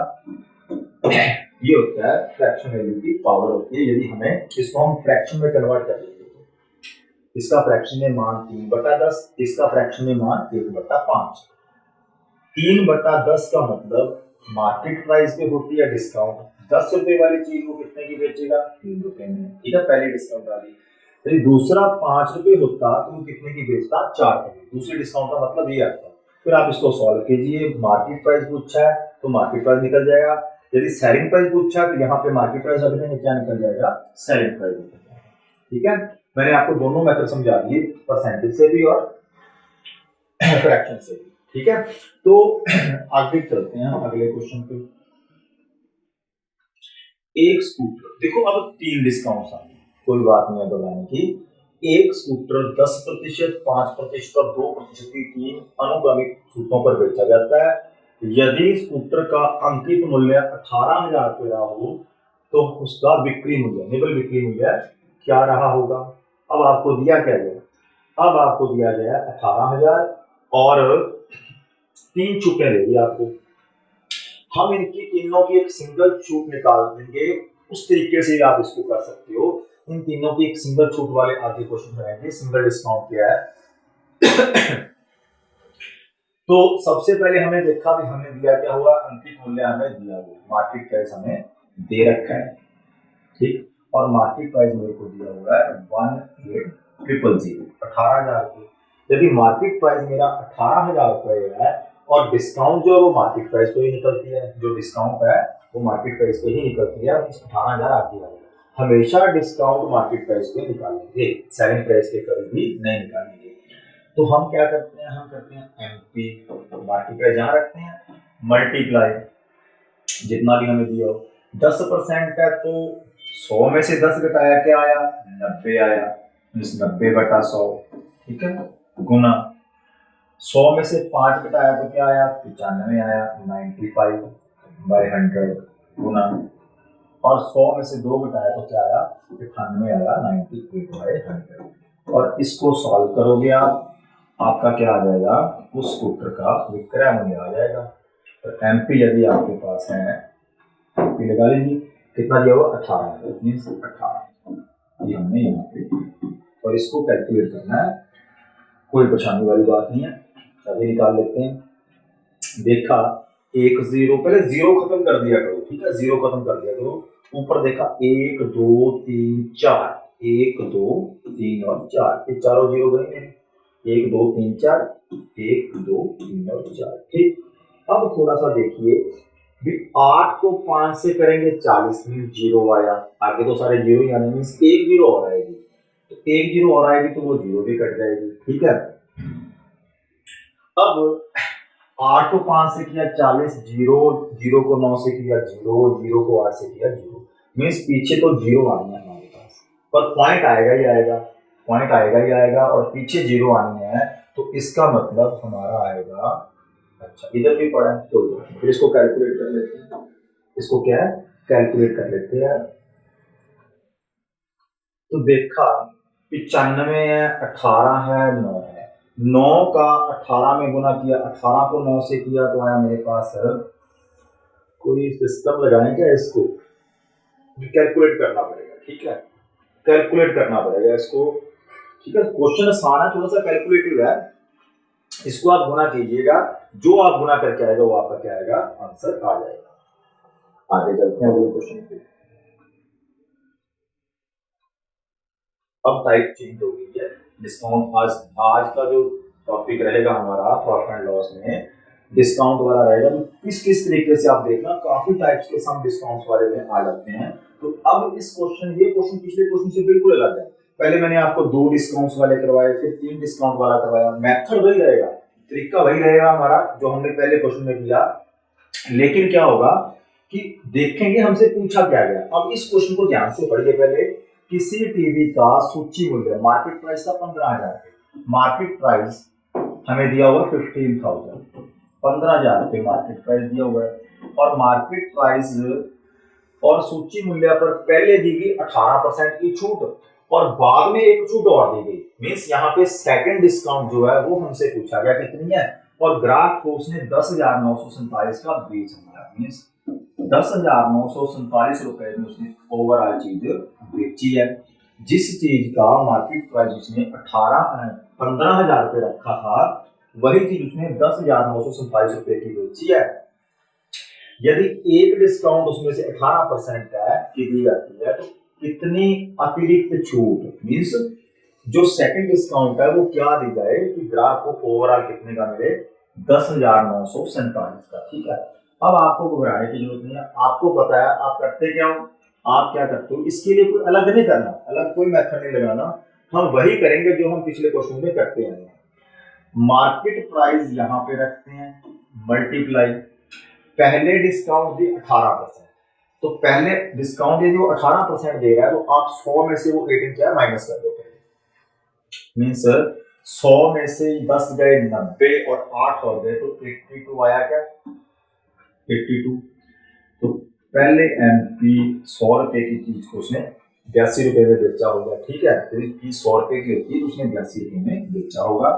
ये होता है फ्रैक्शन वैल्यू की पावर होती है, यदि हमें इसको हम फ्रैक्शन में कन्वर्ट कर लेंगे तो इसका फ्रैक्शन में मान 3/10, इसका फ्रैक्शन में मान 1/5। 3/10 का मतलब मार्केट प्राइस पे होती है डिस्काउंट, 10 रुपए वाली चीज को कितने की बेचेगा, 3 रुपए में, ठीक है, पहली डिस्काउंट वाली। यदि दूसरा 5 रुपए होता तो वो कितने की बेचता, 4 रुपए, दूसरी डिस्काउंट का मतलब ये आता। फिर आप इसको सॉल्व कीजिए, मार्केट प्राइस पूछा है तो मार्केट प्राइस निकल जाएगा, यदि सेलिंग प्राइस पूछा तो यहाँ पे मार्केट प्राइस रख देंगे, क्या निकल जाएगा, सेलिंग प्राइस निकल जाएगा, ठीक है। मैंने आपको दोनों मेथड समझा दिए, परसेंटेज से भी और फ्रैक्शन से भी, ठीक है। तो आगे चलते हैं अगले क्वेश्चन पे। एक स्कूटर, देखो अब 3 डिस्काउंट आ गए, कोई बात नहीं है बताने की। एक स्कूटर 10%, 5% और 2% की 3 अनुगामी सूत्रों पर बेचा जाता है। यदि स्कूटर का अंकित मूल्य 18,000 रुपये रहा हो तो उसका बिक्री मूल्य, निबल बिक्री मूल्य क्या रहा होगा। अब आपको दिया क्या गया, अब आपको दिया गया 18,000 और 3 छूटें देगी आपको। हम इनकी तीनों की एक सिंगल छूट निकाल देंगे, उस तरीके से आप इसको कर सकते हो। इन तीनों की एक सिंगल छूट वाले आगे क्वेश्चन रहेंगे। सिंगल डिस्काउंट क्या है तो सबसे पहले हमें देखा भी हमें दिया क्या हुआ, अंकित मूल्य हमें दिया हुआ, मार्केट प्राइस हमें दे रखा है, ठीक। और मार्केट प्राइस मेरे को दिया हुआ है 18,000, 18,000 रुपये। यदि मार्केट प्राइस मेरा 18,000 रुपये है और डिस्काउंट जो है वो मार्केट प्राइस पे ही निकलती है, जो डिस्काउंट है वो मार्केट प्राइस पे ही निकलती है, 18,000 आती है। हमेशा डिस्काउंट मार्केट प्राइस पे निकालेंगे, सेलिंग प्राइस के कभी भी नहीं निकालेंगे। तो हम क्या करते हैं, हम करते हैं एमपी, मार्केट प्राइस जहाँ रखते हैं, मल्टीप्लाई जितना भी हमें दिया हो। 10% है तो 100 में से 10 घटाया क्या आया, 90 आया, 90/100, ठीक है, गुना 100 में से 5 घटाया तो क्या आया, 95 आया, 95/100 गुना, और 100 में से 2 घटाया तो क्या आया, 98 आया, 98/100। और इसको सॉल्व करोगे आप, आपका क्या आ जाएगा, उस स्कूटर का विक्रय मूल्य आ जाएगा। तो एमपी यदि आपके पास है, एमपी लगा लीजिए, कितना दिया हुआ 18, मीन्स 18 ये हमने यहाँ पे, और इसको कैलकुलेट करना है, कोई परेशानी वाली बात नहीं है, अभी निकाल लेते हैं। देखा 1 0, पहले 0 खत्म कर दिया करो, ठीक है, 0 खत्म कर दिया करो। ऊपर देखा 1 2 3 4, 1 2 3 और 4, ये चारों 0 गए मेरे, 1 2 3 4, 1 2 3 और 4, ठीक। अब थोड़ा सा देखिए, 8 को 5 से करेंगे 40, मीन 0 आया, आगे तो सारे 0 ही आने, मीन्स 1 0 और आएगी, तो 1 0 और आएगी तो वो 0 भी कट जाएगी, ठीक है। अब 8 को 5 से किया 40, 0 0 को 9 से किया 0, 0 को 8 से किया 0, मीन्स पीछे तो 0 आनी है हमारे पास, पर पॉइंट आएगा ही आएगा, पॉइंट आएगा ही आएगा, और पीछे 0 आनी है, तो इसका मतलब हमारा आएगा, अच्छा इधर भी पड़ा है तो फिर इसको कैलकुलेट कर लेते हैं, इसको क्या है कैलकुलेट कर लेते हैं। तो देखा 95 है, 18 है, 9 है, 9 का 18 में गुना किया, 18 को 9 से किया तो आया मेरे पास, कोई सिस्टम लगाएं क्या इसको, कैलकुलेट करना पड़ेगा, ठीक है, कैलकुलेट करना पड़ेगा इसको, ठीक है। क्वेश्चन आसान है, थोड़ा सा कैलकुलेटिव है, इसको आप गुना कीजिएगा, जो आप गुना करके आएगा वो आपका क्या आएगा, आंसर आ जाएगा। आगे चलते हैं अगले क्वेश्चन पे। अब टाइप चेंज हो गई है, डिस्काउंट आज का जो टॉपिक रहेगा हमारा प्रॉफिट एंड लॉस में डिस्काउंट वाला रहेगा। तो किस तरीके से आप देखना, काफी टाइप्स के सम डिस्काउंट्स वाले में आ जाते हैं। तो अब इस क्वेश्चन, ये क्वेश्चन पिछले क्वेश्चन से बिल्कुल अलग है। पहले मैंने आपको 2 डिस्काउंट्स वाले करवाए, फिर 3 डिस्काउंट वाला करवाया, मेथड वही रहेगा, तरीका वही रहेगा हमारा जो हमने पहले क्वेश्चन में किया, लेकिन क्या होगा कि देखेंगे हमसे पूछा क्या गया। अब इस क्वेश्चन को ध्यान से पढ़िए पहले, किसी टीवी का सूची मूल्य, मार्केट प्राइस था 15,000, मार्केट प्राइस हमें दिया हुआ 15,000, 15,000 रुपये मार्केट प्राइस दिया हुआ है, और मार्केट प्राइस और सूची मूल्य पर पहले दी गई 18% की छूट, और बाद में एक छूट और दी गई, मीन्स यहाँ पे सेकंड डिस्काउंट जो है वो हमसे पूछा गया कितनी है, और ग्राहक को उसने 10,947 का बेच दिया, मीन्स 10,947 रुपए में उसने ओवरऑल चीज बेची है। जिस चीज का मार्केट प्राइस उसने 15,000 रुपए रखा था, वही चीज उसने 10,947 रुपए की बेची है। यदि एक डिस्काउंट उसमें से 18% का की दी जाती है, तो कितनी अतिरिक्त छूट, मीन्स जो सेकंड डिस्काउंट है वो क्या दी जाए कि ग्राहक को ओवरऑल कितने का मिले, 10,947 का, ठीक है। अब आपको घबराने की जरूरत नहीं है, आपको पता है आप करते क्या हो, आप क्या करते हो, इसके लिए कोई अलग नहीं करना, अलग कोई मेथड नहीं लगाना, हम वही करेंगे जो हम पिछले क्वेश्चन में करते हैं। मार्केट प्राइस यहाँ पे रखते हैं, मल्टीप्लाई, पहले डिस्काउंट दी 18%, तो पहले डिस्काउंट यदि वो 18% दे रहा है, तो आप 100 में से वो 18 क्या माइनस कर दो, मीन्स 100 में से 10 गए 90 और 8 और गए तो 82 आया क्या, 82। तो पहले एमपी 100 रुपए की चीज को उसने 82 रुपए में बेचा होगा, ठीक है। तो चीज 100 रुपए की होती है, उसने 82 रुपए में बेचा होगा,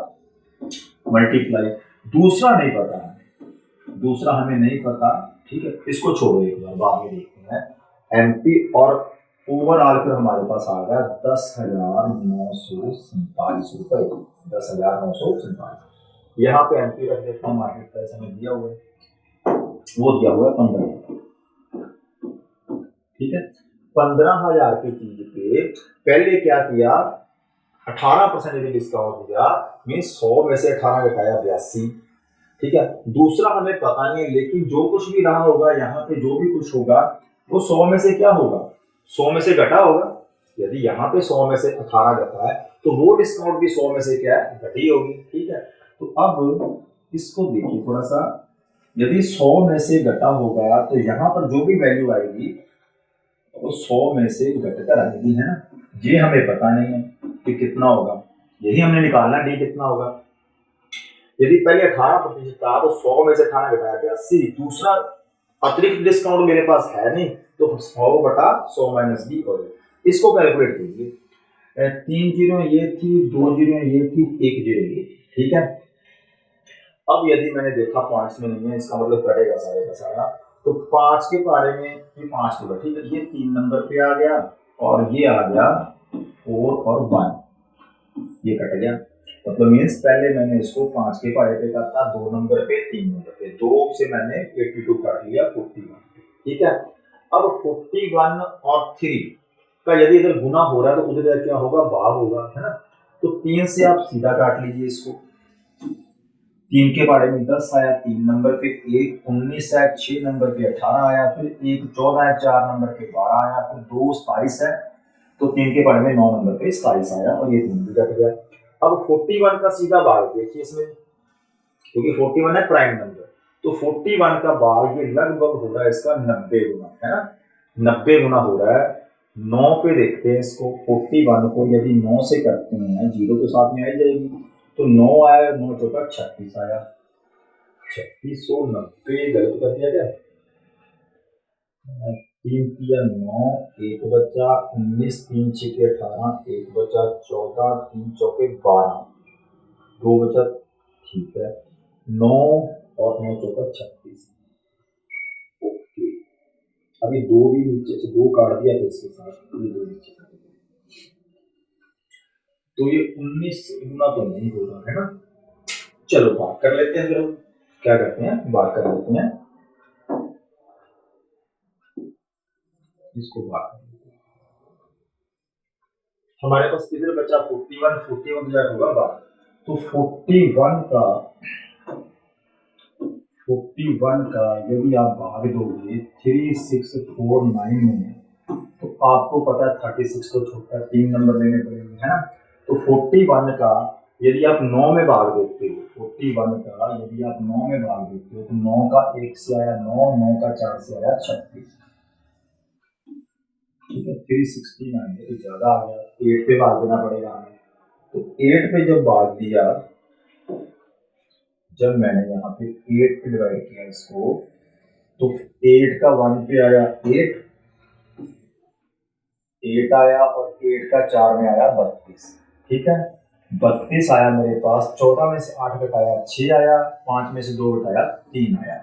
मल्टीप्लाई। दूसरा नहीं पता हमें, दूसरा हमें नहीं पता, ठीक है, इसको छोड़ो, एक बार बाद में देखते हैं। एमपी और ओवरऑल फिर हमारे पास आ गया 10,947 रुपए, 10,947। यहाँ पे एमपी रख देता हूँ, मार्केट प्राइस हमें दिया हुआ है, वो दिया हुआ है 15, ठीक है। 15,000 की चीज पे पहले क्या किया, 18% यदि डिस्काउंट दिया, मीन 100 में से 18 घटाया 82, ठीक है। दूसरा हमें पता नहीं है, लेकिन जो कुछ भी रहा होगा यहाँ पे, जो भी कुछ होगा वो 100 में से क्या होगा, 100 में से घटा होगा। यदि यहाँ पे 100 में से 18 घटा है, तो वो डिस्काउंट भी 100 में से क्या है, घटी होगी, ठीक है। तो अब इसको देखिए थोड़ा सा, यदि 100 में से घटा होगा तो यहाँ पर जो भी वैल्यू आएगी वो 100 में से घटकर आएगी, है ना। ये हमें पता नहीं है कि कितना होगा, यही हमने निकालना डी कितना होगा। यदि पहले 18% था तो 100 में से 18 घटाया 82, दूसरा अतिरिक्त डिस्काउंट मेरे पास है नहीं, तो 100 बटा 100 माइनस डी हो गया। इसको कैलकुलेट कीजिए, 3 जीरो ये थी, 2 जीरो ये थी, 1 जीरो ये, ठीक है। अब यदि मैंने देखा पॉइंट्स में नहीं है, इसका मतलब कटेगा सारे का सारा, तो 5 के पारे में ये 5 होगा, ठीक है। ये 3 नंबर पे आ गया और ये आ गया 4 और 1, ये कट गया। मतलब मीन्स पहले मैंने इसको 5 के पारे पे करता, 2 नंबर पे 3 नंबर पे, 2 से मैंने 82 काट लिया 41, ठीक है। अब 41 और 3 का यदि इधर गुना हो रहा है तो उधर क्या होगा, भाग होगा, है ना। तो 3 से आप सीधा काट लीजिए इसको, 3 के बारे में 10 आया, 3 नंबर पे 1 19 है, 6 नंबर पे 18 आया, फिर 1 14 है, 4 नंबर पे 12 आया, फिर 2 27 है, तो 3 के बारे में 9 नंबर पे 27 आया और ये 3 भी कट गया। अब 41 का सीधा भाग देखिए इसमें, क्योंकि 41 है प्राइम नंबर, तो 41 का भाग ये लगभग हो रहा है इसका 90 गुना, है ना, 90 गुना हो रहा है। 9 पे देखते हैं इसको, 41 को यदि 9 से करते हैं, जीरो तो साथ में आ जाएगी, तो 9 आया, 9 चौका 36 आया, 3690 गलत कर दिया क्या, 3 तिया 9, 1 बचा 19, 3 छके 18, 1 बचा 14, 3 चौके 12, 2 बचा, ठीक है, 9 और 9 चौका 36। ओके, अभी 2 भी नीचे से 2 काट दिया तो इसके साथ ये 2 नीचे काट दिया, तो ये 19 गुना तो नहीं होगा, है ना। चलो बात कर लेते हैं, फिर हम क्या करते हैं, बात कर लेते हैं, इसको बात कर लेते हैं। हमारे पास इधर बचा 41, 41 जो होगा बात, तो 41 का यदि आप भाग दोगे 3649 में, तो आपको पता है 36 को छोड़कर 3 नंबर लेने पड़ेंगे, है ना। तो 41 का यदि आप 9 में भाग देते हो, 41 का यदि आप 9 में भाग देते हो, तो 9 का 1 से आया 9, 9 का 4 से आया 36, ठीक है। 369 तो ज्यादा आ गया, 8 पे भाग देना पड़ेगा हमें, तो 8 पे जब भाग दिया, जब मैंने यहाँ पे 8 पे डिवाइड किया इसको, तो 8 का 1 पे आया 8, 8 आया, और 8 का 4 में आया 32, ठीक है। 32 आया मेरे पास, 14 में से 8 घटाया 6 आया, 5 में से 2 घटाया 3 आया,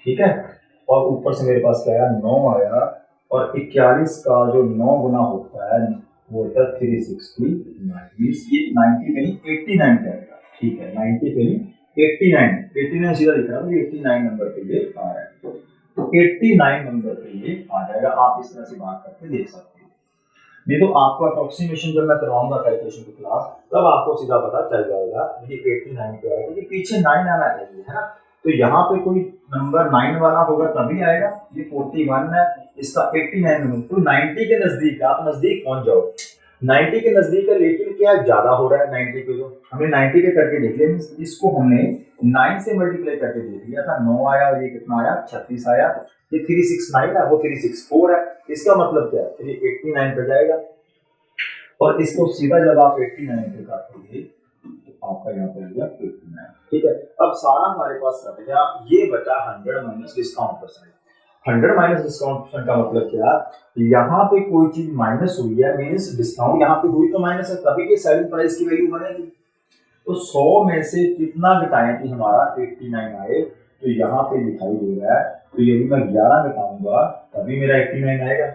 ठीक है। और ऊपर से मेरे पास क्या आया, 9 आया, और 41 का जो 9 गुना होता है वो होता है 369, ये 90 पे नहीं 89 पे आएगा, ठीक है। 90 पे नहीं 89 सीधा दिख रहा है, 89 नंबर पे ये आ रहा है, तो 89 नंबर पे ये आ जाएगा। आप इस तरह से बात करके देख सकते हैं, नहीं तो आपको अप्रोक्सीमेशन जब मैं करवाऊंगा कैलकुलेशन की क्लास, तब आपको सीधा पता चल जाएगा ये 89 पे आएगा, क्योंकि पीछे 9 आना चाहिए, है ना। तो यहाँ पे कोई नंबर 9 वाला होगा तभी आएगा, ये 41 है, इसका 89 नंबर, तो 90 के नजदीक, आप नजदीक पहुंच जाओ, 90 के नजदीक है, लेकिन क्या ज्यादा हो रहा है 90 पे, जो हमने 90 पे करके देख लिया, इसको हमने 9 से मल्टीप्लाई करके देख लिया था, 9 आया और ये कितना आया 36 आया, ये 369 है, वो 364 है, इसका मतलब क्या है, ये 89 पे जाएगा। और इसको सीधा जब आप 89 पे काटोगे तो आपका यहाँ पे आ गया 89। ठीक है, अब सारा हमारे पास कट गया, ये बचा 100 minus discount percent. 100 minus discount percent का मतलब क्या, यहाँ पे कोई चीज माइनस हुई है मींस डिस्काउंट यहाँ पे हुई तो माइनस है, तभी ये सेलिंग प्राइस की वैल्यू बनेगी। तो 100 में से कितना घटाएं कि हमारा 89 आए, तो यहाँ पे दिखाई दे रहा है, तो यदि मैं 11 घटाऊंगा तभी मेरा 89 आएगा,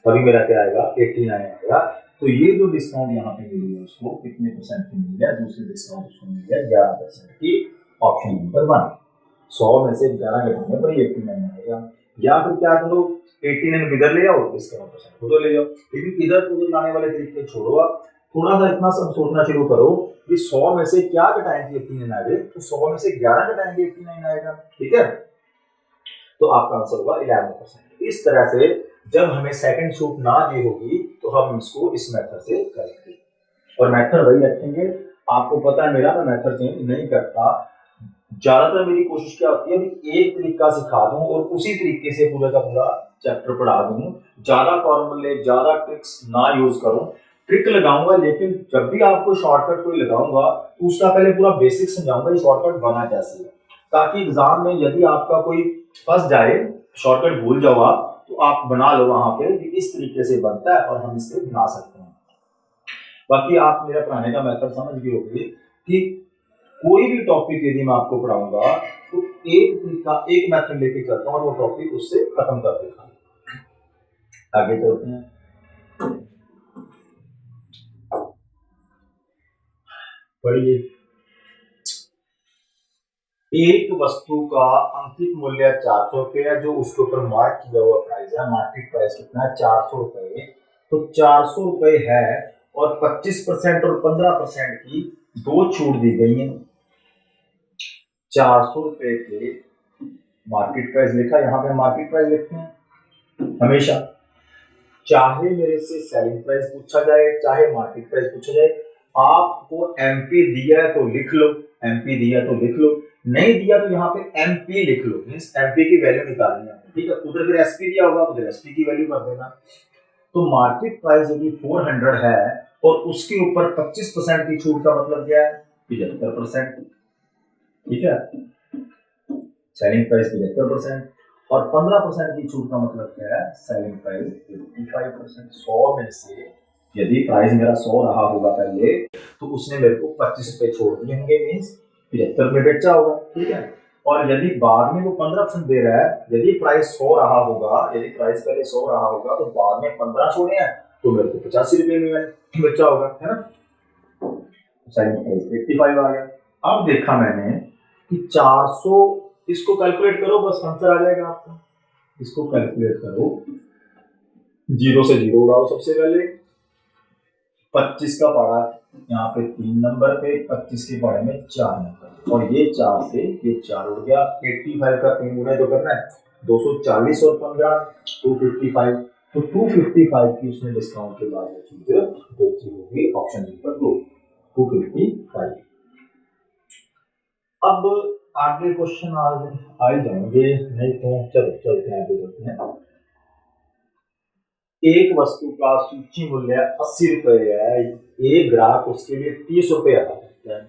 तभी मेरा क्या आएगा 89 आएगा। तो ये जो डिस्काउंट यहाँ पे मिली है उसको कितने परसेंट की मिली है, दूसरी डिस्काउंट उसको मिली है 11% की, ऑप्शन नंबर 1। 100 में से 11 घटाने पर 89 आएगा, या फिर क्या करो 89 इधर ले आओ, डिस्काउंट परसेंट उधर ले जाओ, लेकिन इधर उधर लाने वाले तरीके छोड़ो, आप थोड़ा सा इतना सब सोचना शुरू करो कि 100 में से क्या घटाएंगे 89 आएगा, तो 100 में से 11 घटाएंगे 89 आएगा। ठीक है, तो आपका आंसर होगा 11%। इस तरह से जब हमें सेकंड छूट ना दी होगी तो हम इसको इस मेथड से करेंगे, और मेथड वही रखेंगे। आपको पता है मेरा, मैं मेथड चेंज नहीं करता, ज्यादातर मेरी कोशिश क्या होती है कि एक तरीका सिखा दूं और उसी तरीके से पूरा का पूरा चैप्टर पढ़ा दूं, ज्यादा फॉर्मूले ज्यादा ट्रिक्स ना यूज करूं। ट्रिक लगाऊंगा लेकिन जब भी आपको शॉर्टकट कोई लगाऊंगा तो उसका पहले पूरा बेसिक समझाऊंगा ये शॉर्टकट बना कैसे है, ताकि एग्जाम में यदि आपका कोई फंस जाए, शॉर्टकट भूल जाओ आप, तो आप बना लो वहां पे कि इस तरीके से बनता है और हम इससे बना सकते हैं। बाकी आप मेरा पढ़ाने का मेथड समझ गए होंगे कि कोई भी टॉपिक यदि मैं आपको पढ़ाऊंगा तो एक तरीका एक मेथड लेके चलता हूँ और वो टॉपिक उससे खत्म कर देता हूँ। आगे चलते हैं। पढ़िए, एक वस्तु का अंकित मूल्य 400 रुपए है, जो उसके ऊपर मार्क किया हुआ प्राइस है, मार्केट प्राइस कितना है 400 रुपए, तो 400 रुपए है और 25% और 15% की दो छूट दी गई है। 400 रुपए के मार्केट प्राइस लिखा, यहाँ पे मार्केट प्राइस लिखते हैं हमेशा, चाहे मेरे से सेलिंग प्राइस पूछा जाए चाहे मार्केट प्राइस पूछा जाए, आपको एमपी दिया है तो लिख लो, एमपी दिया तो लिख लो, नहीं दिया तो यहाँ पे एमपी लिख लो, मींस एमपी की वैल्यू निकालनी है। ठीक है, उधर फिर एसपी दिया होगा उधर एसपी की वैल्यू कर देना। तो मार्केट प्राइस यदि 400 है और उसके ऊपर 25% की छूट का मतलब क्या है 75%। ठीक है, सेलिंग प्राइस 75% और 15% की छूट का मतलब क्या है सेलिंग प्राइस 55%। 100 में से यदि प्राइस मेरा 100 रहा होगा पहले, तो उसने मेरे को 25 रुपए छोड़ दिए होंगे, मींस 75 में बेचा होगा। ठीक है, और यदि बाद में वो 15% दे रहा है, यदि प्राइस 100 रहा होगा, यदि प्राइस पहले 100 रहा होगा तो बाद में 15 छोड़े हैं तो मेरे को 85 रुपए में बेचा होगा, है ना। सेलिंग प्राइस 85 आ गया। अब देखा मैंने कि 400, इसको कैलकुलेट करो बस आंसर आ जाएगा आपका, इसको कैलकुलेट करो, 0 से 0 उड़ाओ सबसे पहले, 25 का पढ़ा यहाँ पे 3 नंबर पे, 25 के पढ़े में 4 नंबर, और ये 4 से ये 4 उड़ गया, 85 का 3 गुना तो करना है 240 और 15 255, तो 255 की उसने डिस्काउंट के बाद चीज बेची होगी, ऑप्शन नंबर 2 255। अब आगे क्वेश्चन आ ही जाएंगे, नहीं तो चलो चलते हैं आगे चलते हैं। एक वस्तु का सूची मूल्य 80 रुपए है, एक ग्राहक उसके लिए 30 रुपए अदा करता है,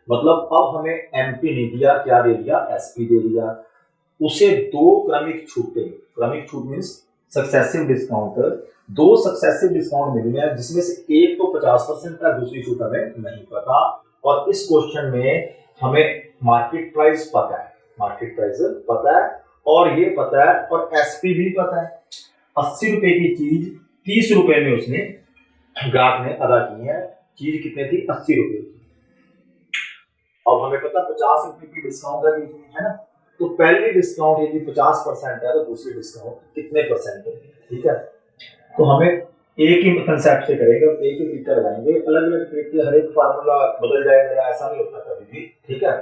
मतलब अब हमें एमपी नहीं दिया, क्या दे दिया एसपी दे दिया, उसे दो क्रमिक छूटें, क्रमिक छूट मींस सक्सेसिव डिस्काउंट, दो सक्सेसिव डिस्काउंट मिली है जिसमें से एक तो 50% का, दूसरी छूट हमें नहीं पता, और इस क्वेश्चन में हमें मार्केट प्राइस पता है, मार्केट प्राइस पता है और ये पता है और एसपी भी पता है। 80 रुपए की चीज 30 रुपए में उसने ग्राहक ने अदा की है, चीज कितने थी 80 रुपए की, अब हमें पता 50 रुपए की डिस्काउंट है ना, तो पहली डिस्काउंट यदि 50% है तो दूसरी डिस्काउंट कितने परसेंट होगी। ठीक है, तो हमें एक ही कंसेप्ट से करेंगे, एक ही तरीका लगाएंगे, अलग अलग तरीके, हर एक फार्मूला बदल जाएगा, ऐसा नहीं होता कभी भी। ठीक है,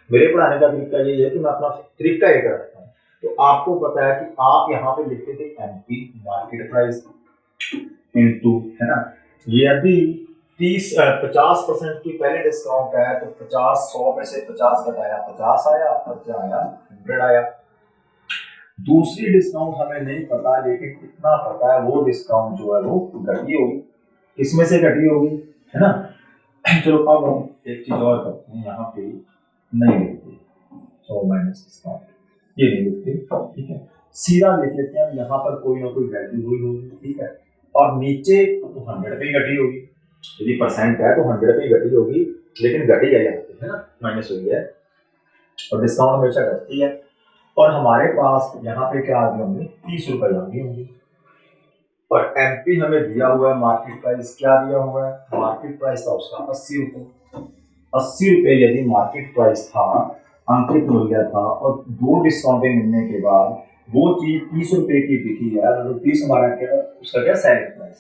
मेरे पढ़ाने का तरीका ये है कि मैं अपना तरीका ये करता हूँ, तो आपको पता है कि आप यहाँ पे लिखते थे एमपी मार्केट प्राइस इनटू, है ना, ये अभी 50% की पहले डिस्काउंट है तो 50 100 में से 50 घटाया 50 आया, और क्या आया 100 आया। दूसरी डिस्काउंट हमें नहीं पता, लेकिन कितना पता है वो डिस्काउंट जो है वो घटी होगी, किसमें से घटी होगी, है ना, चलो अब हम एक चीज और करते हैं, यहाँ पे नहीं लिखते 100 माइनस डिस्काउंट, ये नहीं लिखते, ठीक है, सीधा लिख लेते हैं यहाँ पर कोई ना कोई वैल्यू हुई होगी, ठीक है, और नीचे तो 100 पे ही घटी होगी, यदि परसेंट है तो 100 पे ही घटी होगी, लेकिन घटी है यहाँ पे, है ना, माइनस हुई है, और डिस्काउंट हमेशा घटती है, और हमारे पास यहाँ पे क्या आ गए होंगे, 30 रुपए आ गए होंगे, और एमपी हमें दिया हुआ है, मार्केट प्राइस क्या दिया हुआ है, मार्केट प्राइस था उसका 80 रुपए, 80 रुपए यदि मार्केट प्राइस था, अंकित मूल्य था, और 2 डिस्काउंटें मिलने के बाद वो चीज 30 रुपए की बिकी है, तो 30 हमारा क्या, उसका क्या सेलिंग प्राइस,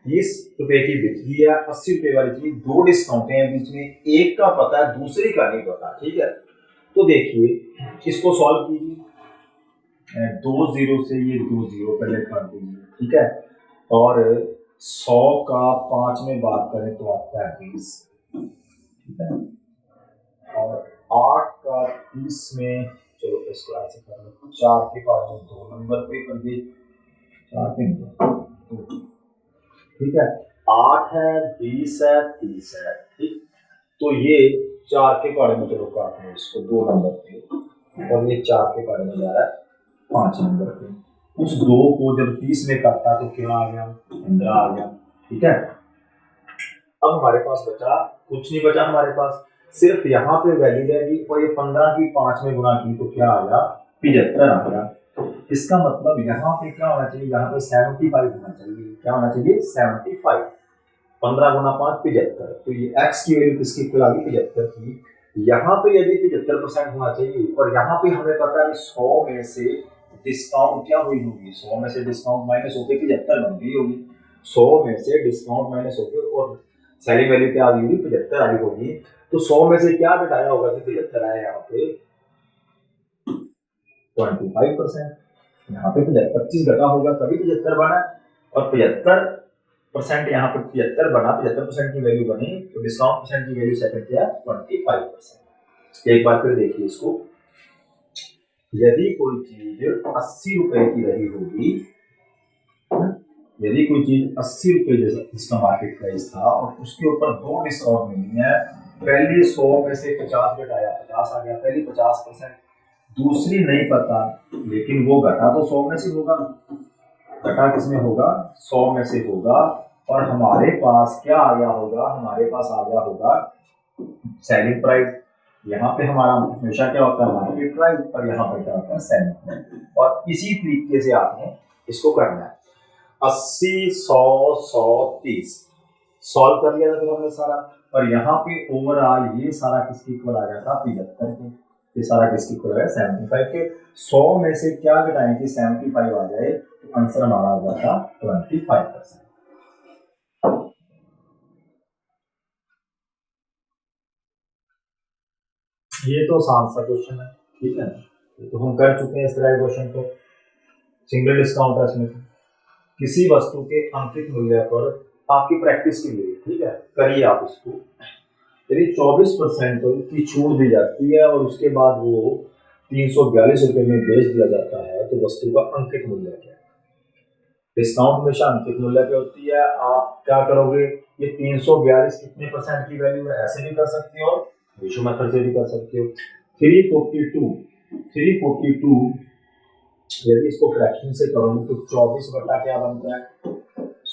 30 रुपए की बिकी है, 80 रुपए वाली चीज, 2 डिस्काउंटें हैं बीच में, एक का पता है दूसरी का नहीं पता, ठीक है, तो देखिए इसको सॉल्व कीजिए, 2 जीरो से ये 2 जीरो पहले काट दीजिए, ठीक है, और 100 का 5 में बात करें तो आता है 20, ठीक है, और 8 का 30 में, चलो इसको ऐसे कर लो, 4 के पास में 2 नंबर पे कर दिए, 4 पे 2, ठीक है, 8 है, 20 है, 30 है, ठीक, तो ये 4 के बारे में चलो काट लो इसको 2 नंबर पे, और ये 4 के बारे में जा रहा है 5 नंबर पे, उस 2 को जब 30 में काटा तो क्या आ गया, 15 आ गया, ठीक है, अब हमारे पास बचा कुछ नहीं बचा, हमारे पास सिर्फ यहाँ पे वैल्यू रहेगी, और ये 15 की 5 में गुना की तो क्या आ गया, 75 आ गया, इसका मतलब यहाँ पे क्या होना चाहिए, यहाँ पे 75 होना चाहिए, क्या होना चाहिए, 75, 15 गुना 5 75, तो ये x की वैल्यू किसकी इक्वल आ गई, 75 की, यहाँ पे यदि 75% होना चाहिए, और यहाँ पे हमें पता है 100 में से डिस्काउंट क्या हुई होगी, 100 में से डिस्काउंट माइनस होकर 75 बन गई होगी, 100 में से डिस्काउंट माइनस होकर और सेलिंग वैल्यू क्या आ गई होगी, 75 आई होगी, तो 100 में से क्या घटाया होगा कि 75 आया, यहाँ पे 25%, यहाँ पे 25 घटा होगा तभी 75 बना, और 75% यहाँ पर 75 बना, 75% की वैल्यू बनी, तो डिस्काउंट परसेंट की वैल्यू सेकंड क्या है, 25%। एक बार फिर देखिए इसको, यदि कोई चीज 80 रुपए की रही होगी, यदि कोई चीज 80 रुपए जैसा इसका मार्केट प्राइस था, और उसके ऊपर 2 डिस्काउंट मिली है, पहले 100 में से 50 घटाया, 50 आ गया, पहली 50%, दूसरी नहीं पता, लेकिन वो घटा तो 100 में से होगा, घटा किसमें होगा, 100 में से होगा, और हमारे पास क्या आ गया होगा, हमारे पास आ गया होगा सेलिंग प्राइस, यहाँ पे हमारा हमेशा क्या होता है, मार्केट प्राइस, और यहाँ पर क्या होता है, सेलिंग प्राइस, और इसी तरीके से आपने इसको करना है, 80 100 100 30 सॉल्व कर लिया था फिर हमने सारा, और यहाँ पे ओवरऑल ये सारा किसकी इक्वल आ गया था, 75 के, ये सारा किसकी इक्वल आ गया, 75 के, 100 में से क्या घटाएं कि 75 आ जाए, तो आंसर हमारा आ गया था 25%। ये तो आसान सा क्वेश्चन है, ठीक है, तो हम कर चुके हैं इस तरह के क्वेश्चन को, सिंगल डिस्काउंट है इसमें, किसी वस्तु के अंकित मूल्य पर आपकी प्रैक्टिस के लिए, ठीक है, करिए आप इसको, यदि 24% की छूट दी जाती है, और उसके बाद वो 342 रुपए में बेच दिया जाता है, तो वस्तु का अंकित मूल्य क्या है, डिस्काउंट हमेशा अंकित मूल्य पे होती है, आप क्या करोगे, ये 342 कितने परसेंट की वैल्यू है, ऐसे भी कर सकते हो, रेशियो मेथड से भी कर सकते हो, 342 यदि इसको फ्रैक्शन से करोगे तो 24 बटा क्या बनता है,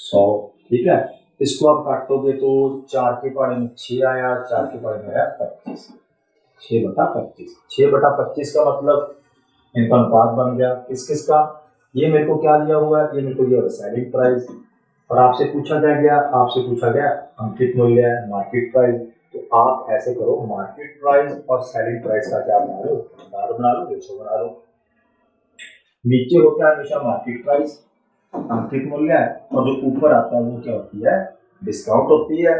100, ठीक है, इसको आप काटोगे तो 4 के पहाड़े में 6 आया, 4 के पहाड़े में आया 25, 6/25, 6/25 का मतलब इनका अनुपात बन गया, किस किस का, ये मेरे को क्या दिया हुआ है, ये मेरे को दिया हुआ सेलिंग प्राइस, और आपसे पूछा क्या गया, आपसे पूछा गया अंकित मूल्य है, मार्केट प्राइस, तो आप ऐसे करो, मार्केट प्राइस और सेलिंग प्राइस का क्या बना लो, बना लो, रेशो बना लो, नीचे होता है हमेशा मार्केट प्राइस, अंकित मूल्य है, और जो ऊपर आता है वो क्या होती है, डिस्काउंट होती है,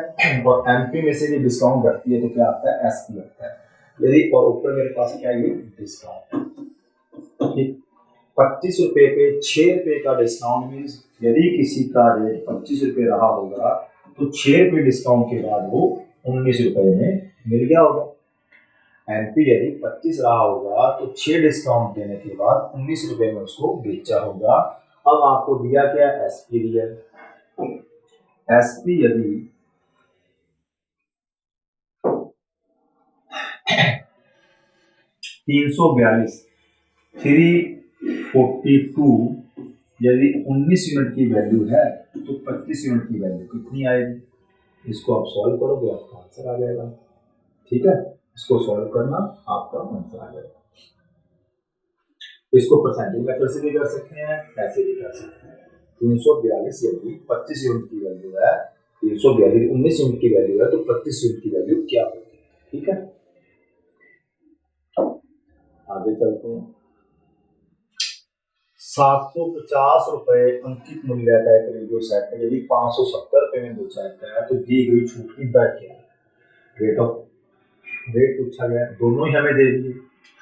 और एमपी में से भी डिस्काउंट घटती है तो क्या आता है, एसपी आता है, यदि और ऊपर मेरे पास क्या ये डिस्काउंट, ठीक, 25 रुपए पे 6 रुपए का डिस्काउंट मीन्स यदि किसी का रेट 25 रुपए रहा होगा, तो 6 रुपए डिस्काउंट के बाद वो 19 रुपए में मिल गया होगा, एमपी यदि 25 रहा होगा तो 6 डिस्काउंट देने के बाद 19 रुपए में उसको बेचा होगा, अब आपको दिया क्या, एसपी दिया, एसपी यदि 342 342 यदि 19 यूनिट की वैल्यू है तो 25 यूनिट की वैल्यू कितनी आएगी? इसको आप सॉल्व करोगे आपका आंसर आ जाएगा। ठीक है, इसको सॉल्व करना आपका आंसर आ जाएगा। इसको परसेंटेज मेथड से भी कर सकते हैं, ऐसे भी कर सकते हैं। 342 यदि 25 यूनिट की वैल्यू है, 342 19 यूनिट की वैल्यू है तो 25 यूनिट की वैल्यू क्या होगी? ठीक है, आगे चलते हैं। 750 रुपए अंकित मूल्य का एक रेडियो सेट है, यदि 570 रुपए में बेचा जाता है तो दी गई छूट की दर क्या है? रेट पूछा गया है, दोनों ही हमें दे दिए।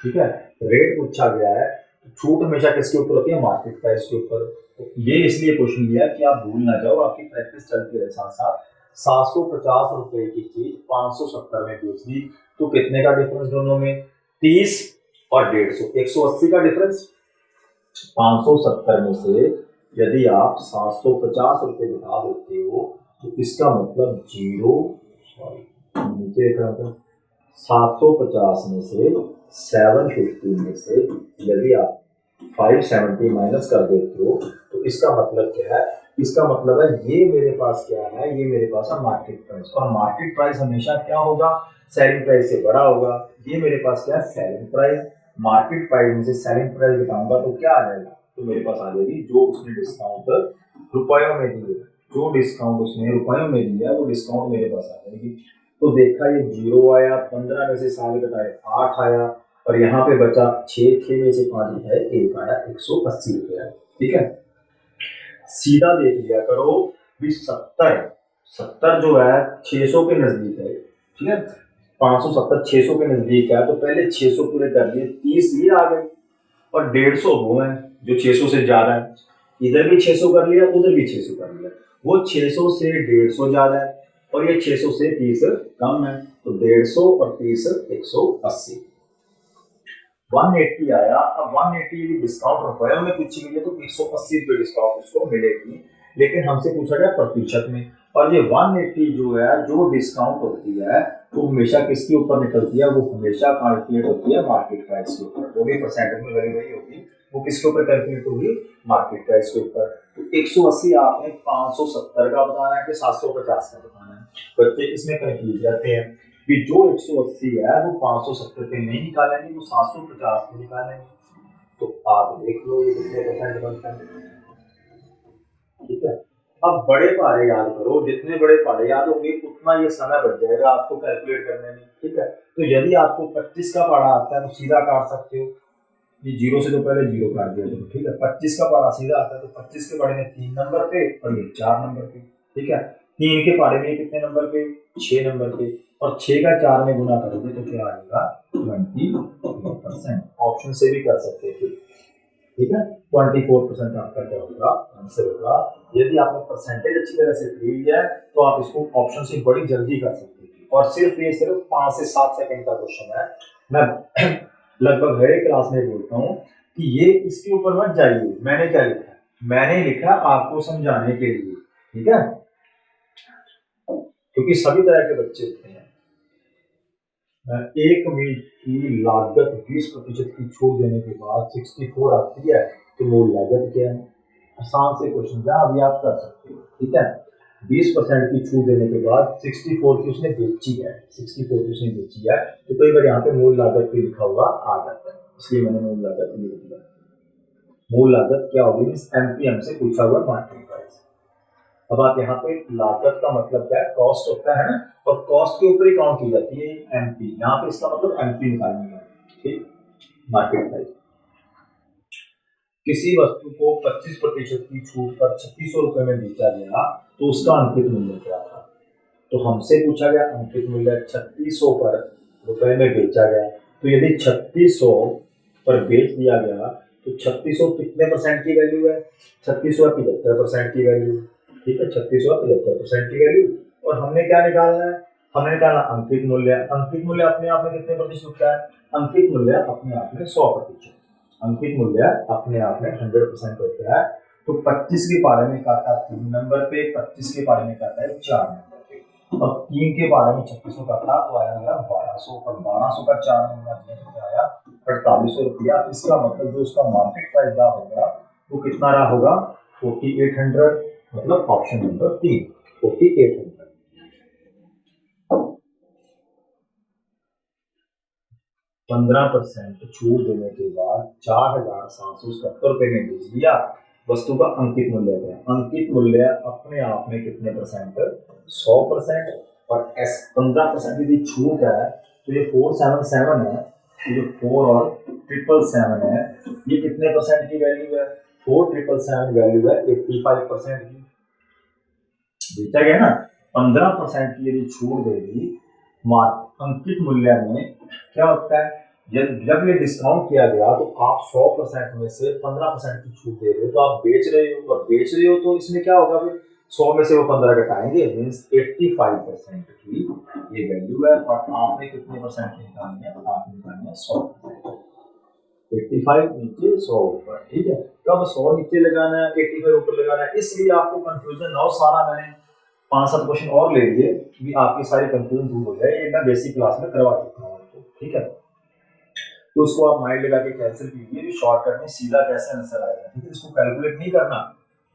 ठीक है, रेट पूछा गया है तो छूट हमेशा किसके ऊपर होती है? मार्केट प्राइस के ऊपर। तो ये इसलिए क्वेश्चन दिया कि आप भूल ना जाओ, आपकी प्रैक्टिस चलती रहे साथ साथ। 750 रुपए की चीज 570 में बेच दी तो कितने का डिफरेंस दोनों में? 30 और 150, 180 का डिफरेंस। 570 में से यदि आप 750 रुपए घटा देते हो तो इसका मतलब नीचे 750 में से 750 में से यदि आप 570 माइनस कर देते हो तो इसका मतलब क्या है? इसका मतलब है ये मेरे पास क्या है? ये मेरे पास है मार्केट प्राइस, और मार्केट प्राइस हमेशा क्या होगा? सेलिंग प्राइस से बड़ा होगा। ये मेरे पास क्या है? Selling price. मार्केट प्राइस में से सेलिंग प्राइस घटाऊंगा तो क्या आ जाएगा? तो मेरे पास आ जाएगी जो उसने डिस्काउंट रुपयों में दिए, जो डिस्काउंट उसने रुपयों में दिया वो डिस्काउंट मेरे पास आ जाएगी। तो देखा ये 0 आया, 15 में से 7 घटाए 8 आया, और यहाँ पे बचा 6 में से 5 घटाए 1 आया, 180 रुपये आया। ठीक है, सीधा देख लिया करो भी 70 जो है 600 के नजदीक है। ठीक है, 570 600 के नजदीक है तो पहले 600 पूरे कर दिए, 30 ये आ गए और 150 वो है जो 600 से ज्यादा है। इधर भी 600 कर लिया, उधर भी 600 कर लिया। वो 600 से 150 ज्यादा है और ये 600 से 30 कम है, तो 150 और 30 180, 180 आया। अब 180 यदि डिस्काउंट रुपयों में पूछी गई है तो 180 रुपये डिस्काउंट उसको मिलेगी, लेकिन हमसे पूछा गया प्रतिशत में। और ये 180 जो है जो डिस्काउंट होती है वो हमेशा किसके ऊपर निकलती है? वो हमेशा कैलकुलेट होती है मार्केट प्राइस के ऊपर। जो भी परसेंटेज में लगी हुई होगी वो किसके ऊपर कैलकुलेट होगी? मार्केट प्राइस के ऊपर। तो 180 आपने 570 का बताना है कि 750 का बताना है? बच्चे इसमें कंफ्यूज रहते हैं कि जो 180 है वो 570 पे नहीं निकालेंगे, वो 750 पे निकालेंगे। तो आप देख लो ये कितने परसेंट बनता है। ठीक है, अब बड़े पारे याद करो, जितने बड़े पारे याद होंगे उतना ये समय बच जाएगा आपको कैलकुलेट करने में। ठीक है, तो यदि आपको 25 का पारा आता है तो सीधा काट सकते हो, ये 0 से तो पहले 0 काट दिया तो ठीक है। 25 का पारा सीधा आता है तो 25 के पारे में 3 नंबर पे और ये 4 नंबर पे। ठीक है, 3 के पारे में कितने नंबर पे? 6 नंबर पे, और 6 का 4 में गुना करोगे तो क्या आएगा? 24%। ऑप्शन से भी कर सकते थे। ठीक है, 24% आपका क्या होगा? आंसर होगा। यदि आपने परसेंटेज अच्छी तरह से ले लिया है तो आप इसको ऑप्शन से बड़ी जल्दी कर सकते थे, और सिर्फ 5 से 7 सेकंड का क्वेश्चन है। मैं लगभग हर एक क्लास में बोलता हूँ कि ये इसके ऊपर मत जाइए। मैंने क्या लिखा है? मैंने लिखा आपको समझाने के लिए। ठीक है, क्योंकि सभी तरह के बच्चे होते हैं। एक मील की लागत 20% की छूट देने के बाद 64 आती है तो मूल लागत क्या है? आसान से क्वेश्चन है, अभी आप कर सकते हो। ठीक है, 20% की छूट देने के बाद 64 की उसने बेची है, 64 की उसने बेची है तो कई बार यहाँ पे मूल लागत भी लिखा हुआ आ जाता है, इसलिए मैंने मूल लागत लिख दिया। मूल लागत क्या होगी? एमपीएम से पूछा हुआ मार्केट प्राइस। अब आप यहाँ पे लागत का मतलब क्या है? कॉस्ट होता है ना, और कॉस्ट के ऊपर ही काउंट की जाती है एमपी। यहाँ पे इसका मतलब एमपी निकालनी है। ठीक, मार्केट प्राइस। किसी वस्तु को 25% की छूट पर 3600 रुपए में बेचा गया तो उसका अंकित मूल्य क्या था? तो हमसे पूछा गया अंकित मूल्य 3600 पर रुपए में बेचा गया, तो यदि 3600 पर बेच दिया गया तो 3600 कितने परसेंट की वैल्यू है? 3600 75% की वैल्यू। ठीक है, 3600 75% की वैल्यू। और हमने क्या निकालना है? हमने निकालना अंकित मूल्य। अंकित मूल्य अपने आप में कितने प्रतिशत का है? अंकित मूल्य अपने आप में 100%। अंकित मूल्य अपने आप में 100% होता है। तो 25 के पारे में काटा 3 नंबर पे, 25 के पारे में काटा है 4 नंबर पे। अब 3 के बारे में 3600 का था तो आया मेरा 1200 पर 1200 का 4 में गुना किया तो क्या आया 4800 रुपया। इसका मतलब जो उसका मार्केट प्राइस रहा होगा वो कितना रहा होगा 4800, मतलब ऑप्शन नंबर 3 4800। 15% छूट देने के बाद 4777 रुपए में बेच दिया। वस्तु का अंकित मूल्य है, अंकित मूल्य अपने आप में कितने परसेंट 100%। और 15% यदि छूट है तो ये 477 है, तो ये 4 और 777 है, ये कितने परसेंट की वैल्यू है 4777 वैल्यू है 85% की। देखा गया ना 15% की यदि छूट देगी अंकित मूल्य में क्या होता है, जब ये डिस्काउंट किया गया तो आप 100% में से 15% की छूट दे रहे हो तो आप बेच रहे हो, और बेच रहे हो तो इसमें क्या होगा फिर 100 में से वो 15 घटाएंगे, मींस 85% की ये वैल्यू है। और आपने कितने परसेंट निकालनी है, आपने निकालनी है 100%। 85 नीचे 100 ऊपर, ठीक है। तो अब 100 नीचे लगाना है 85 ऊपर लगाना है, इसलिए आपको कंफ्यूजन ना हो। सारा मैंने 5-7 क्वेश्चन और ले लिए कि आपकी सारी कंफ्यूजन दूर हो जाए, ये मैं बेसिक क्लास में करवा चुका हूँ आपको, ठीक है। तो उसको आप माइंड लगा के कैंसिल कीजिए, शॉर्टकट में सीधा कैसे आंसर आएगा, ठीक है। इसको कैलकुलेट नहीं करना,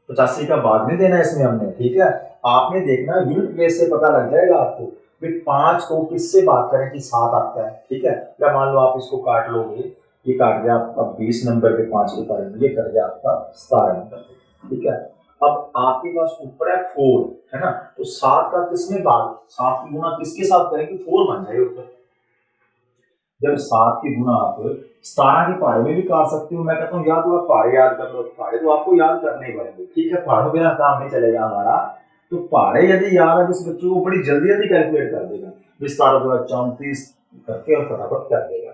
85 का बाद में देना इसमें हमने, ठीक है। आपने देखना यूनिट प्लेस से पता लग जाएगा आपको। फिर 5 को किससे बात करें कि 7 आता है, ठीक है। या मान लो आप इसको काट लोगे, ये काट गया आपका 20 नंबर पे 5 के बारे में, ये कर गया आपका 17 नंबर पे, ठीक है। अब आपके पास ऊपर है 4, है ना, तो 7 का किसमें भाग, 7 की गुणा किसके साथ करेंगे 4 बन जाएगा ऊपर। जब 7 की गुणा आप 17 के पहाड़े में भी काट सकते हो, मैं कहता हूँ या तो आप पहाड़े याद कर लो, पहाड़े तो आपको याद करने ही पड़ेंगे, ठीक है, पहाड़ों बिना काम नहीं चलेगा हमारा। तो पहाड़े यदि याद है इस बच्चों को बड़ी जल्दी जल्दी कैलकुलेट कर देगा, 17 करके और फटाफट कर देगा।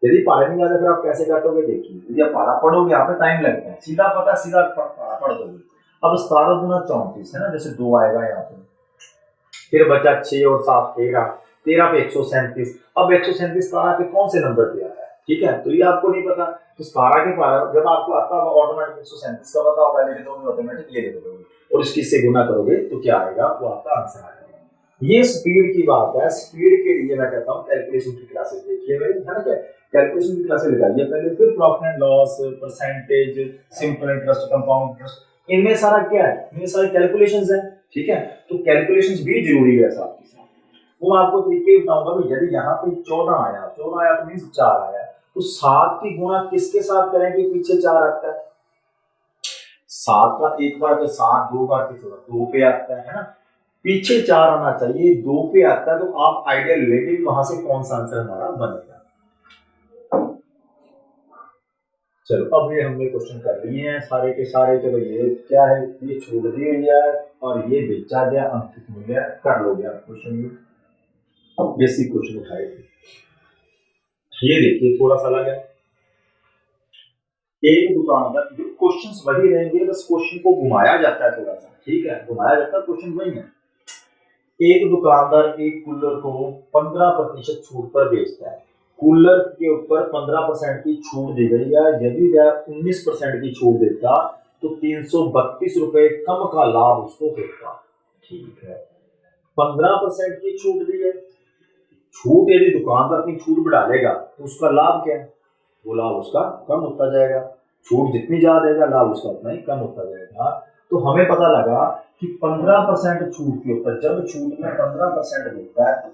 यदि पहाड़े नहीं याद है फिर आप कैसे काटोगे, देखिए यदि आप पहाड़ा पढ़ोगे यहाँ पे टाइम लगता है, सीधा पता सीधा पहाड़ा पढ़ दोगे। अब 17 गुना 34 है ना, जैसे 2 आएगा यहाँ पे, फिर बचा 6 और 7 13, 13 पे 137। अब 137 17 पे कौन से नंबर पे आ रहा है, ठीक है, तो ये आपको नहीं पता। तो 17 के पार जब आपको आता होगा ऑटोमेटिक 137 का पता होगा, लेकिन तो ऑटोमेटिक ये लिख दोगे और इसकी से गुना करोगे तो क्या आएगा, वो आपका आंसर आ जाएगा। ये स्पीड की बात है, स्पीड के लिए मैं कहता हूँ कैलकुलेशन की क्लासेस देखिए मेरी, है ना, क्या कैलकुलेशन की क्लासेस लगाइए पहले, फिर profit and loss, percentage, simple interest, compound interest, इनमें सारा क्या है, इनमें सारी कैलकुलेशंस है, ठीक है। तो कैलकुलेशंस भी जरूरी है साथ के साथ। वो मैं आपको तरीके बताऊंगा भी, यदि यहाँ पे 14 आया तो मींस 4 आया, तो 7 की गुणा किसके साथ करेंगे, पीछे 4 आता है, 7 का एक बार पे 7, 2 बार पे 2 पे आता है ना, पीछे 4 आना चाहिए, 2 पे आता है, तो आप आइडिया लेके वहां से कौन सा आंसर हमारा बनेगा। चलो अब ये हमने क्वेश्चन कर लिए हैं सारे के सारे। चलो ये क्या है, ये छोड़ दिया गया है और ये बेचा गया, अंकित मूल्य कर लो गया क्वेश्चन। बेसिक क्वेश्चन उठाए थे, ये देखिए थोड़ा सा अलग है। एक दुकानदार, जो क्वेश्चंस वही रहेंगे, बस क्वेश्चन को घुमाया जाता है थोड़ा सा, ठीक है, घुमाया जाता है, क्वेश्चन वही है। एक दुकानदार एक कूलर को 15% छूट पर बेचता है। कूलर के ऊपर 15% की छूट दी गई है, यदि वह 19% की छूट देता तो 332 रुपए कम का लाभ उसको होता, ठीक है। 15% की छूट दी है, छूट यदि दुकानदार अपनी छूट बढ़ा लेगा तो उसका लाभ क्या है, वो लाभ उसका कम होता जाएगा। छूट जितनी ज्यादा देगा लाभ उसका उतना ही कम होता जाएगा। तो हमें पता लगा कि 15% छूट के ऊपर, जब छूट में 15% देता है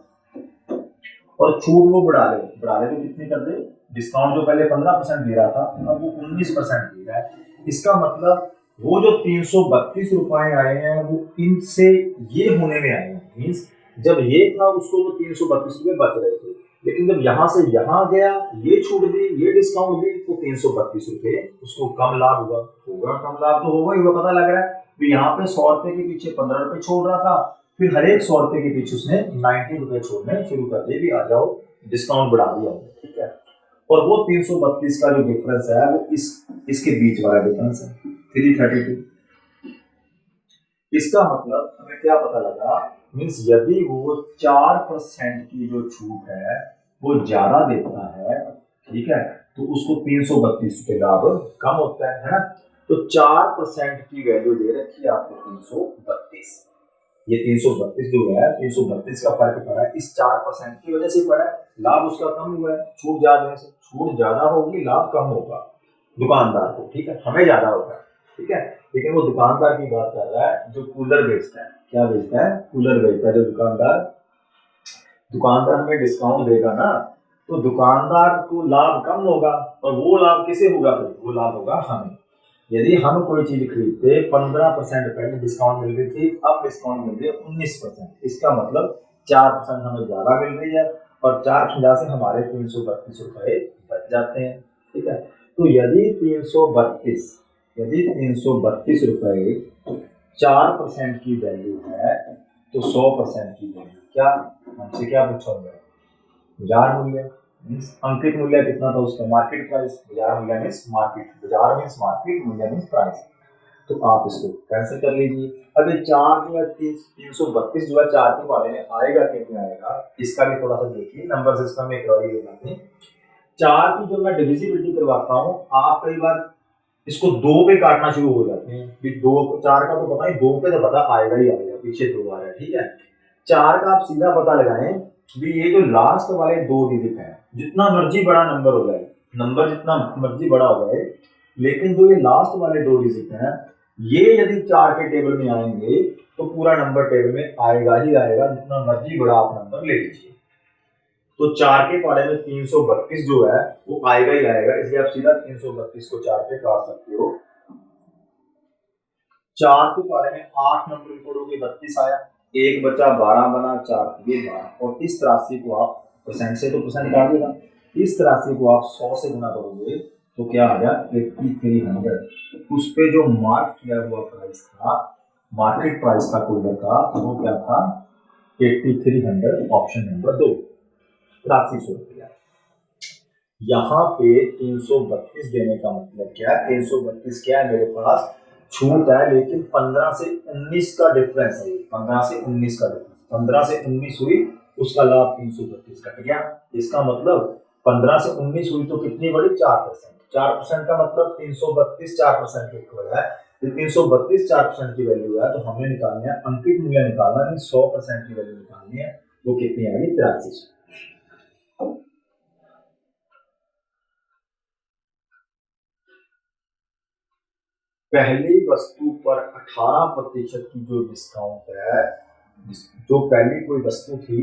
और छूट वो बढ़ा ले तो कितनी कर दे, डिस्काउंट जो पहले 15% दे रहा था अब वो 19% दे रहा है। इसका मतलब वो जो 332 रुपए आए हैं वो इनसे ये होने में आए हैं, मीन्स जब ये था उसको वो 332 रुपए बच रहे थे, लेकिन जब यहाँ से यहाँ गया, ये छूट दी, ये डिस्काउंट दी, तो 332 रुपए उसको कम लाभ होगा कम लाभ तो होगा ही, वो पता लग रहा है। तो यहाँ पे 100 रुपए के पीछे 15 रुपए छोड़ रहा था, फिर हर एक 100 रुपए के पीछे उसने 90 रुपए छोड़ने शुरू कर दिए, भी आ जाओ डिस्काउंट बढ़ा दिया, ठीक है। और वो 332 का जो डिफरेंस है वो इसके बीच वाला डिफरेंस है 332। इसका मतलब हमें क्या पता लगा, मीन्स यदि वो 4% की जो छूट है वो ज्यादा देता है, ठीक है, तो उसको 332 रुपए लाभ कम होता है ना। तो 4% की वैल्यू दे रखी है आपको 332, ये 332 जो है 332 का फर्क पड़ा है इस 4% की वजह से पड़ा है। लाभ उसका कम हुआ है, छूट ज्यादा होगी, लाभ कम होगा दुकानदार को, ठीक है, हमें ज्यादा होगा, ठीक है। लेकिन वो दुकानदार की बात कर रहा है जो कूलर बेचता है। क्या बेचता है? कूलर बेचता है जो दुकानदार हमें डिस्काउंट देगा ना, तो दुकानदार को लाभ कम होगा, और वो लाभ किसे होगा? फिर वो लाभ होगा हमें। यदि हम कोई चीज खरीदते 15% पहले डिस्काउंट मिल रही थी, अब डिस्काउंट मिल रही है 19%, इसका मतलब 4% हमें ज्यादा मिल रही है, और 4% से हमारे 332 रुपए बच जाते हैं, ठीक है। तो यदि 332 रुपए 4% की वैल्यू है, तो 100% की वैल्यू क्या? हमसे क्या पूछा हुआ है? बाजार मूल्य मीन्स अंकित मूल्य कितना था उसका? Market price. बाजार मूल्य मीन्स मार्केट, बाजार मीन्स मार्केट, मूल्य मीन्स प्राइस। तो आप इसको कैंसिल कर लीजिए। अब ये 4 जो है 332 जो है 4 के बारे में आएगा कि नहीं आएगा, इसका भी थोड़ा सा देखिए। नंबर सिस्टम में करवाइए बनाते हैं 4 की जब मैं डिविजिबिलिटी करवाता हूँ, आप कई बार इसको 2 पे काटना शुरू हो जाते हैं। 4 का तो पता ही, 2 पे तो पता आएगा ही आएगा, पीछे 2 आ रहा है, ठीक है। 4 का आप सीधा पता लगाएं भी ये जो लास्ट वाले 2 डिजिट है, जितना मर्जी बड़ा नंबर हो जाए, नंबर जितना मर्जी बड़ा हो जाए, लेकिन जो ये लास्ट वाले 2 डिजिट हैं, ये यदि 4 के टेबल में आएंगे तो पूरा नंबर टेबल में आएगा ही आएगा, जितना मर्जी बड़ा आप नंबर ले लीजिए। तो 4 के पारे में 332 जो है वो आएगा ही आएगा, इसलिए आप सीधा 332 को 4 पे काट सकते हो। 4 के पारे में 8 नंबर जोड़ोगे 32 आया, एक बचा 12 बना, 4 ये 12, और इस राशि को आप परसेंट से तो परसेंट काट देगा, इस राशि को आप 100 से गुना करोगे तो क्या आ गया? 8300। उस पे जो मार्क किया हुआ प्राइस था, मार्केट प्राइस का कूलर का, वो क्या था? 8300, ऑप्शन नंबर 2, 8300 रुपया। यहाँ पे 332 देने का मतलब क्या है? 332 क्या है? मेरे पास छूट है, लेकिन 15 से 19 का डिफरेंस है, 15 से 19 का डिफरेंस, 15 से 19 हुई, उसका लाभ 332 कट गया। इसका मतलब 15 से 19 हुई तो कितनी बड़ी? 4%। 4% का मतलब 332 4% के इक्वल है। 332 4% की वैल्यू है, तो हमें निकालनी है, अंकित मूल्य निकालना है, 100% की वैल्यू निकालनी है, वो कितनी आ गई? 8300। पहली वस्तु पर 18% की जो डिस्काउंट है, जो पहली कोई वस्तु थी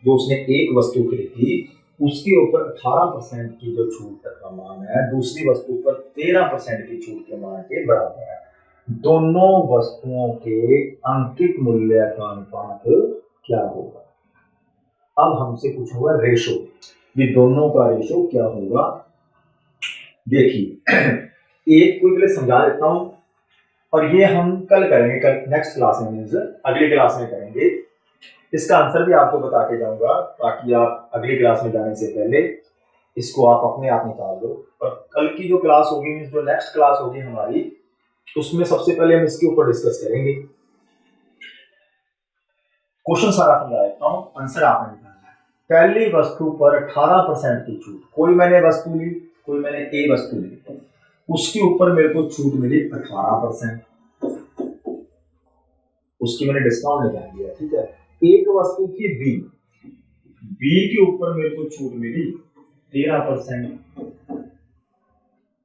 जो उसने एक वस्तु खरीदी, उसके ऊपर 18% की जो छूट का मान है, दूसरी वस्तु पर 13% की छूट के मान के बराबर है। दोनों वस्तुओं के अंकित मूल्य का अनुपात क्या होगा? अब हमसे पूछा हुआ रेशो, ये दोनों का रेशो क्या होगा? देखिए एक को पहले समझा देता हूं, और ये हम कल करेंगे, कल नेक्स्ट क्लास में, अगली क्लास में करेंगे। इसका आंसर भी आपको बता के जाऊंगा, ताकि आप अगली क्लास में जाने से पहले इसको आप अपने आप निकाल दो। और कल की जो क्लास होगी, जो नेक्स्ट क्लास होगी हमारी, उसमें सबसे पहले हम इसके ऊपर डिस्कस करेंगे। क्वेश्चन सारा समझा देता हूं, आंसर आपने निकालना है। पहली वस्तु पर 18% की छूट, कोई मैंने वस्तु ली, कोई मैंने ए वस्तु ली, उसके ऊपर मेरे को छूट मिली 18%, उसकी मैंने डिस्काउंट निकाल दिया, ठीक है। एक वस्तु थी बी, बी के ऊपर मेरे को छूट मिली 13%,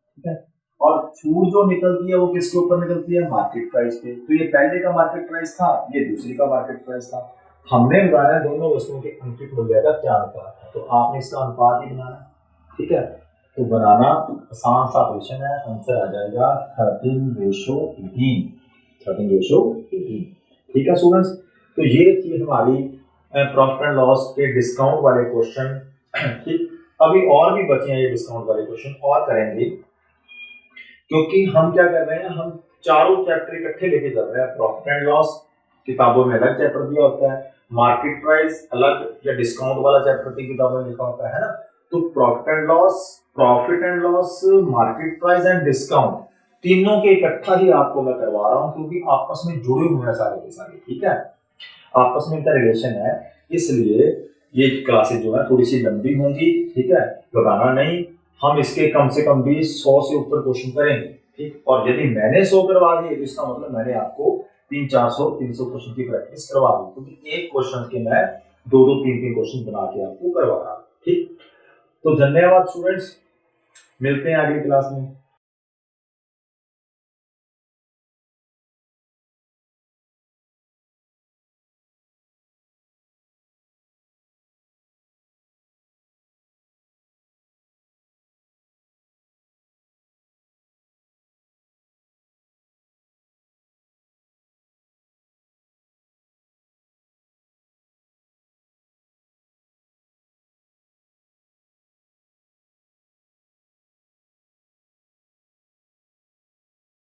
ठीक है। और छूट जो निकलती है वो किसके ऊपर निकलती है? मार्केट प्राइस पे। तो ये पहले का मार्केट प्राइस था, ये दूसरी का मार्केट प्राइस था। हमने बताया दोनों वस्तुओं के अंकित मूल्य का क्या अनुपात है, तो आपने इसका अनुपात ही बनाना, ठीक है। तो बनाना आसान सा क्वेश्चन है, आंसर आ जाएगा 13:18, 13:18, ठीक है स्टूडेंट्स। तो ये थी हमारी प्रॉफिट एंड लॉस के डिस्काउंट वाले क्वेश्चन, ठीक। अभी और भी बचे हैं ये डिस्काउंट वाले क्वेश्चन, और करेंगे, क्योंकि हम क्या कर रहे हैं, हम चारों चैप्टर इकट्ठे लेके चल रहे हैं। प्रॉफिट एंड लॉस किताबों में अलग चैप्टर दिया होता है, मार्केट प्राइस अलग, या डिस्काउंट वाला चैप्टर की किताबों में लिखा होता है ना। तो profit and loss, market price and discount, तीनों के इकट्ठा ही आपको मैं करवा रहा हूं, क्योंकि आपस में जुड़े हुए हैं सारे के सारे, ठीक है। आपस में इनका रिलेशन है, इसलिए ये क्लासेस जो है थोड़ी सी लंबी होंगी, ठीक है। घबराना नहीं, हम इसके कम से कम भी 100 से ऊपर क्वेश्चन करेंगे, ठीक। और यदि मैंने 100 करवा दिए तो इसका मतलब मैंने आपको 300 क्वेश्चन की प्रैक्टिस करवा दी, क्योंकि एक क्वेश्चन के मैं 2 3 क्वेश्चन बना के आपको करवा रहा हूँ। ठीक, तो धन्यवाद स्टूडेंट्स, मिलते हैं अगली क्लास में।